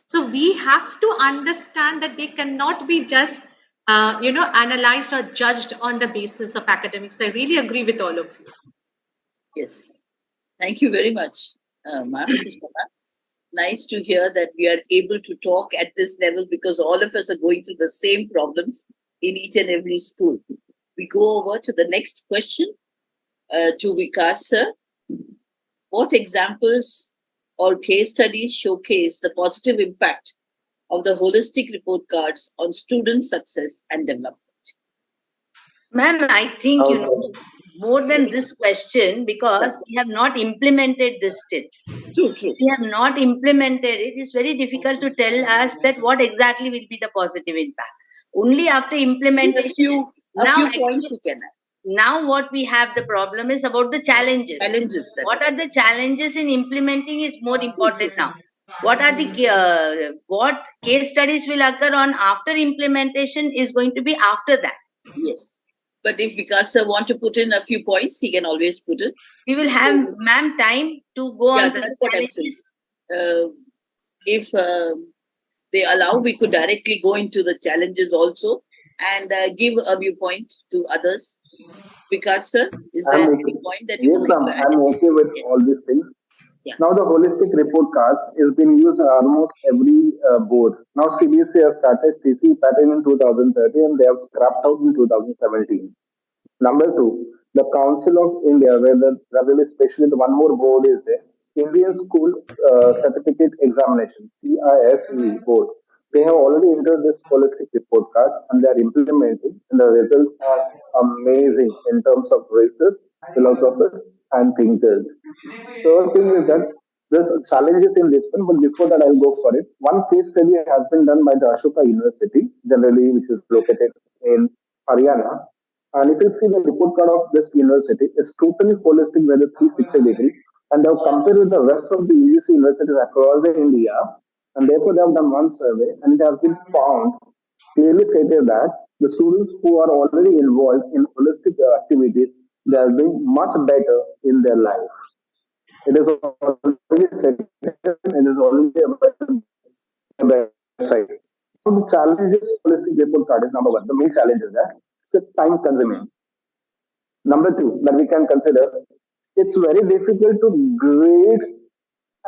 So we have to understand that they cannot be just analyzed or judged on the basis of academics. I really agree with all of you. Yes. Thank you very much, ma'am. Nice to hear that we are able to talk at this level because all of us are going through the same problems in each and every school. We go over to the next question to Vikas sir. What examples or case studies showcase the positive impact of the holistic report cards on student success and development? Ma'am, I think, more than this question, because we have not implemented this still. True. We have not implemented it. It's very difficult to tell us that what exactly will be the positive impact. Only after implementation. A few points you can add. Now what we have the problem is about the challenges. What are the challenges in implementing is more important now. What are the what case studies will occur on after implementation is going to be after that. Yes. But if Vikas sir want to put in a few points, he can always put it. We will have, ma'am, time to go on to the challenges. If they allow, we could directly go into the challenges also and give a viewpoint to others. Vikas sir, is there any point that you want to add? I'm okay with all these things. Yeah. Now the holistic report cards is being used in almost every board. Now CBSE has started CC pattern in 2030 and they have scrapped out in 2017. Number two, the Council of India, where really especially the one more board is there, Indian School Certificate Examination, CISE board. They have already entered this holistic report card and they are implementing, and the results are amazing in terms of research, philosophers, and thinkers. Third thing is that there's challenges in this one, but before that, I'll go for it. One case study has been done by the Ashoka University, generally, which is located in Haryana. And if you see the report card of this university, it's totally holistic with a 360 degree. And they've compared with the rest of the UGC universities across the India. And therefore, they have done one survey, and it has been found clearly stated that the students who are already involved in holistic activities, they are doing much better in their life. It is already stated, it is already a website. So the challenges holistic report card is number one. The main challenge is that it's time consuming. Number two, that we can consider, it's very difficult to grade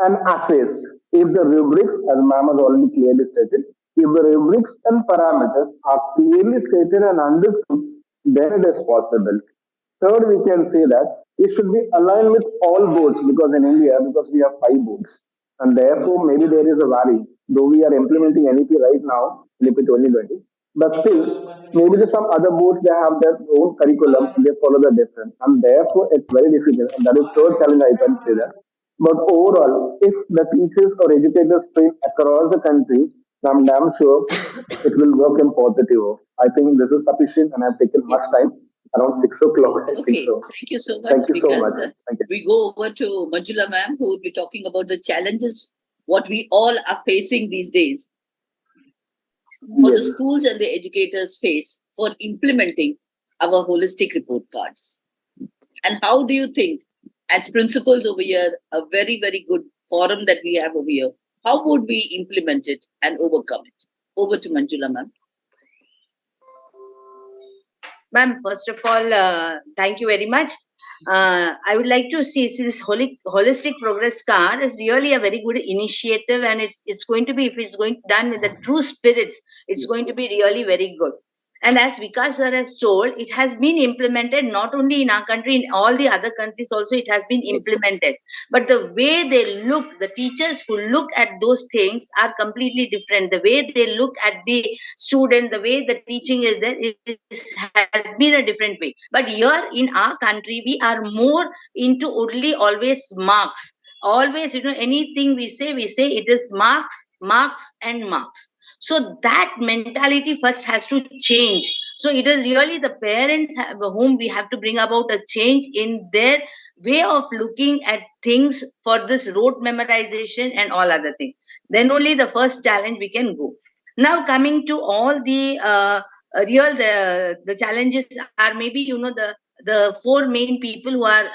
and assess if the rubrics, as ma'am has already clearly stated, if the rubrics and parameters are clearly stated and understood, then it is possible. Third, we can say that it should be aligned with all boards, because in India, because we have 5 boards, and therefore maybe there is a vary. Though we are implementing NEP right now, NEP 2020, but still maybe some other boards, they have their own curriculum and they follow the different, and therefore it's very difficult. And that is third challenge I can say that. But overall, if the teachers or educators train across the country, I'm damn sure it will work in positive. I think this is sufficient, and I've taken much time. Around 6 o'clock, I think so. Thank you so much. Thank you so because, much. Thank you. We go over to Manjula ma'am, who will be talking about the challenges, what we all are facing these days. For the schools and the educators face for implementing our holistic report cards. And how do you think, as principals over here, a very, very good forum that we have over here, how would we implement it and overcome it? Over to Manjula ma'am. Ma'am, first of all, thank you very much. I would like to see this holistic progress card is really a very good initiative, and it's going to be, if it's going done with the true spirits, it's going to be really very good. And as Vikas sir has told, it has been implemented not only in our country, in all the other countries also it has been implemented. But the way they look, the teachers who look at those things are completely different. The way they look at the student, the way the teaching is there, has been a different way. But here in our country, we are more into only always marks. Always, anything we say it is marks, marks and marks. So that mentality first has to change. So it is really the parents whom we have to bring about a change in their way of looking at things for this rote memorization and all other things. Then only the first challenge we can go. Now coming to all the the challenges are maybe, the 4 main people who are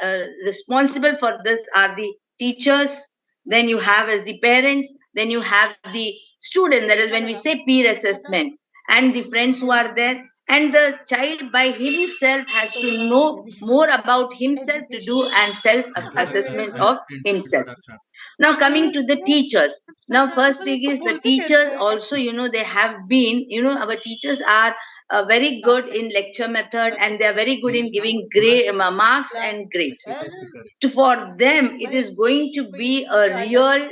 responsible for this are the teachers, then you have as the parents, then you have the student, that is when we say peer assessment, and the friends who are there, and the child by himself has to know more about himself to do and self-assessment of himself. Now coming to the teachers. Now first thing is the teachers also, they have been, our teachers are very good in lecture method, and they are very good in giving marks and grades. For them, it is going to be a real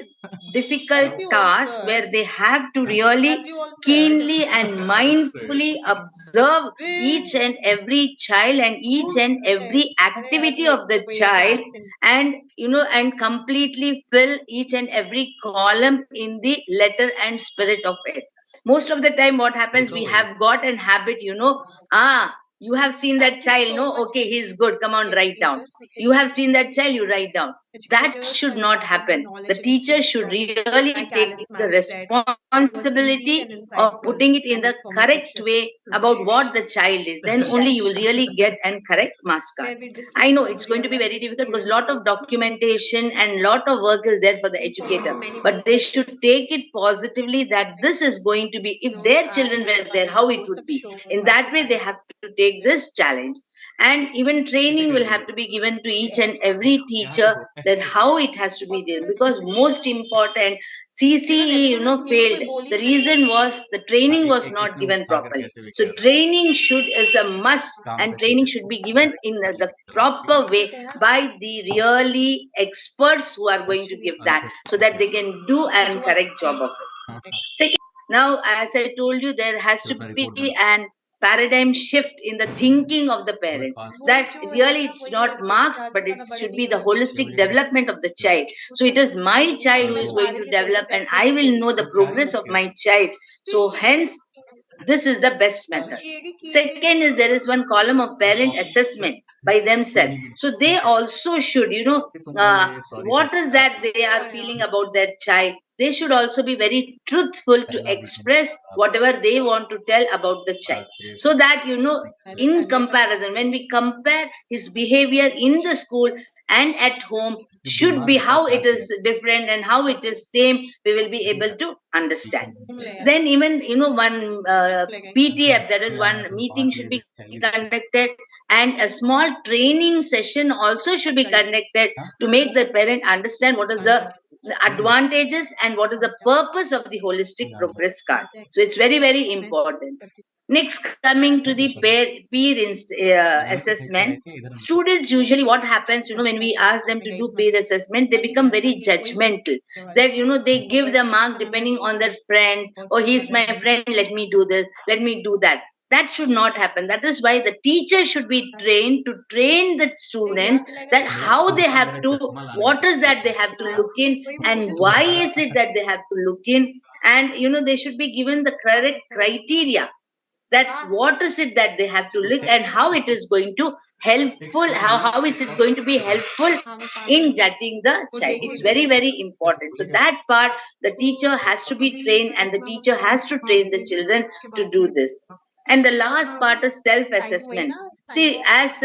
difficult task where they have to really keenly and mindfully observe each and every child and each and every activity of the child, and and completely fill each and every column in the letter and spirit of it. Most of the time what happens, we have got an habit, you have seen that child, no, okay, he's good, come on, write down. You have seen that child, you write down. That should not happen. The teacher should really take the responsibility of putting it in the correct way about what the child is. Then only you will really get and correct marks card. I know it's going to be very difficult because a lot of documentation and lot of work is there for the educator. But they should take it positively that this is going to be, if their children were there, how it would be. In that way, they have to take this challenge. And even training will have to be given to each and every teacher that how it has to be done. Because most important, CCE, failed. The reason was the training was not given properly. So training is a must, and training should be given in the proper way by the really experts who are going to give that, so that they can do and correct job of it. Second, now as I told you, there has to be an paradigm shift in the thinking of the parent, that really it's not marks, but it should be the holistic development of the child. So it is my child who is going to develop, and I will know the progress of my child. So hence, this is the best method. Second is there is one column of parent assessment by themselves. So they also should, what is that they are feeling about their child. They should also be very truthful to express whatever they want to tell about the child. So that, in comparison, when we compare his behavior in the school and at home, should be how it is different and how it is same, we will be able to understand. Then even, one PTF, that is one meeting should be conducted, and a small training session also should be conducted to make the parent understand what is the advantages and what is the purpose of the holistic progress card. So it's very, very important. Next, coming to the peer assessment, students usually, what happens, when we ask them to do peer assessment, they become very judgmental. That, they give the mark depending on their friends. Oh, he's my friend, let me do this, let me do that. That should not happen. That is why the teacher should be trained to train the students that how they have to, what is that they have to look in, and why is it that they have to look in. And, they should be given the correct criteria, that what is it that they have to look, and how it is going to helpful, how is it going to be helpful in judging the child. It's very, very important. So that part, the teacher has to be trained, and the teacher has to train the children to do this. And the last part is self-assessment. See, as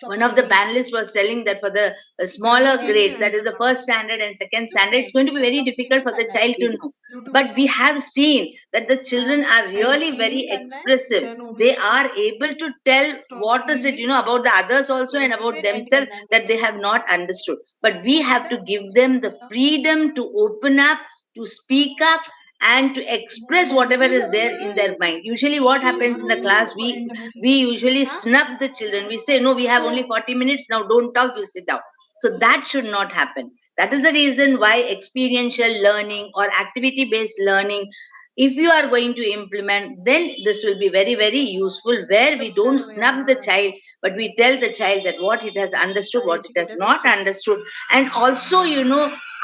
one of the panelists was telling, that for the smaller grades, that is the first standard and second standard, it's going to be very difficult for the child to know. But we have seen that the children are really very expressive. They are able to tell what is it, about the others also and about themselves that they have not understood. But we have to give them the freedom to open up, to speak up, and to express whatever is there in their mind. Usually what happens in the class, we usually snub the children. We say, no, we have only 40 minutes, now don't talk, you sit down. So that should not happen. That is the reason why experiential learning or activity based learning, if you are going to implement, then this will be very, very useful, where we don't snub the child, but we tell the child that what it has understood, what it has not understood. And also,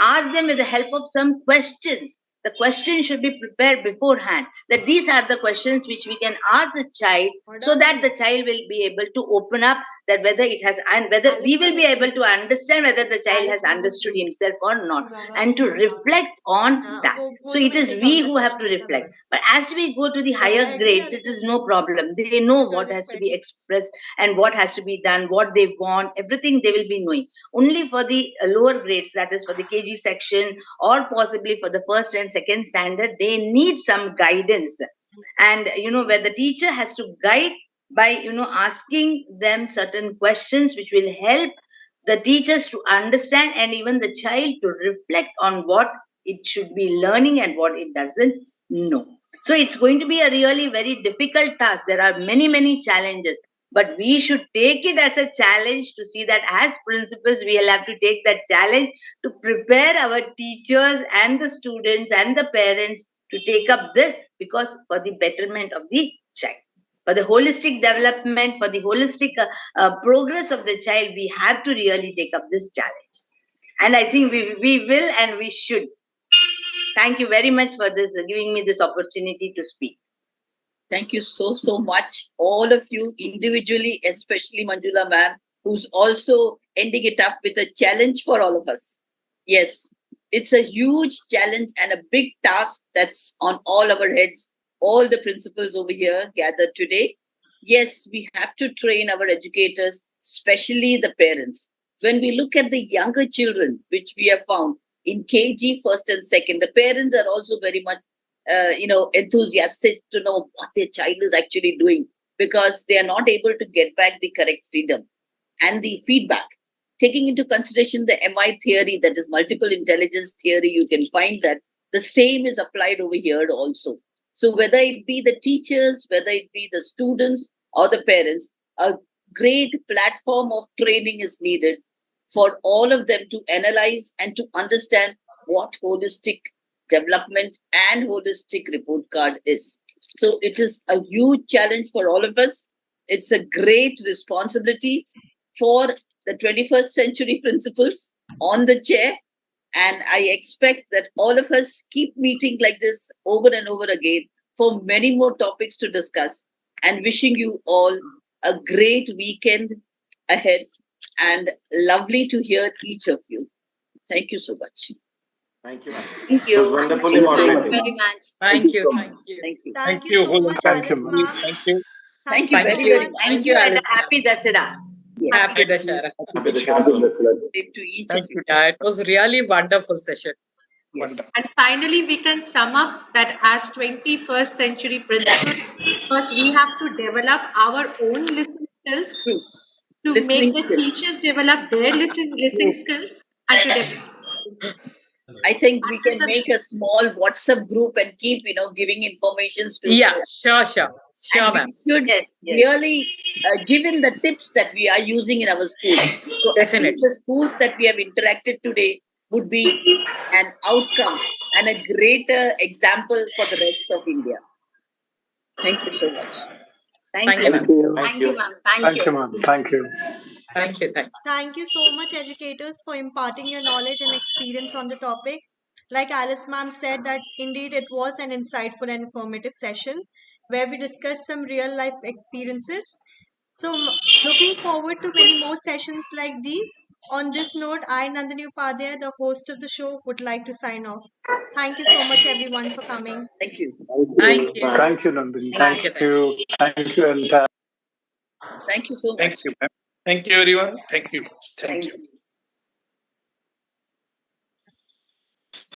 ask them with the help of some questions. The question should be prepared beforehand, that these are the questions which we can ask the child, so that the child will be able to open up, that whether it has, and whether we will be able to understand whether the child has understood himself or not, and to reflect on that. So it is we who have to reflect. But as we go to the higher grades, it is no problem. They know what has to be expressed and what has to be done, what they want, everything they will be knowing. Only for the lower grades, that is for the KG section, or possibly for the first and second standard, they need some guidance. And, where the teacher has to guide by, asking them certain questions which will help the teachers to understand, and even the child to reflect on what it should be learning and what it doesn't know. So it's going to be a really very difficult task. There are many, many challenges, but we should take it as a challenge to see that as principals, we will have to take that challenge to prepare our teachers and the students and the parents to take up this, because for the betterment of the child, for the holistic development, for the holistic progress of the child, we have to really take up this challenge. And I think we will and we should. Thank you very much for this, giving me this opportunity to speak. Thank you so much, all of you individually, especially Manjula ma'am, who's also ending it up with a challenge for all of us. Yes, it's a huge challenge and a big task that's on all our heads, all the principals over here gathered today. Yes, we have to train our educators, especially the parents. When we look at the younger children, which we have found in KG, first and second, the parents are also very much enthusiastic to know what their child is actually doing. because they are not able to get back the correct freedom and the feedback. Taking into consideration the MI theory, that is multiple intelligence theory, you can find that the same is applied over here also. So whether it be the teachers, whether it be the students or the parents, a great platform of training is needed for all of them to analyze and to understand what holistic development and holistic report card is. So it is a huge challenge for all of us. It's a great responsibility for the 21st century principals on the chair. And I expect that all of us keep meeting like this over and over again for many more topics to discuss. And wishing you all a great weekend ahead, and lovely to hear each of you. Thank you so much. Thank you, ma'am. Thank It was you. wonderfully Thank you moderated. very much. Thank you. Thank you. Thank you. Thank you so much, Thank you, Alice ma'am. ma'am. Thank you. Thank you you very, so very much. much. Thank you, and Alice a happy Dasara. Yes. Happy Dashara. Happy Dashara. Same to each Thank of you. you. Yeah, it was really wonderful session. Yes. And finally, we can sum up that as 21st century principals, first we have to develop our own listening skills, True. to Listening make the skills. teachers develop their listening skills, and to develop. I think we That is can the make a small WhatsApp group and keep, giving informations to Yeah, each other. sure, sure, And ma'am. we should really give in the tips that we are using in our school. So at Definitely. least the schools that we have interacted today would be an outcome and a greater example for the rest of India. Thank you so much. Thank Thank you. you, ma'am. Thank you. Thank you, ma'am. Thank Thank you. you, ma'am. Thank you. Thank you. Thank you. Thank you so much, educators, for imparting your knowledge and experience on the topic. Like Alice ma'am said, that indeed it was an insightful and informative session where we discussed some real life experiences. So, looking forward to many more sessions like these. On this note, I, Nandini Upadhyay, the host of the show, would like to sign off. Thank you so much, everyone, for coming. Thank you. Thank you. Thank you, Nandini. Thank Thank you. you. Thank you, entire. Thank you so much. Thank you, ma'am. Thank you, everyone. Thank you. Thank you.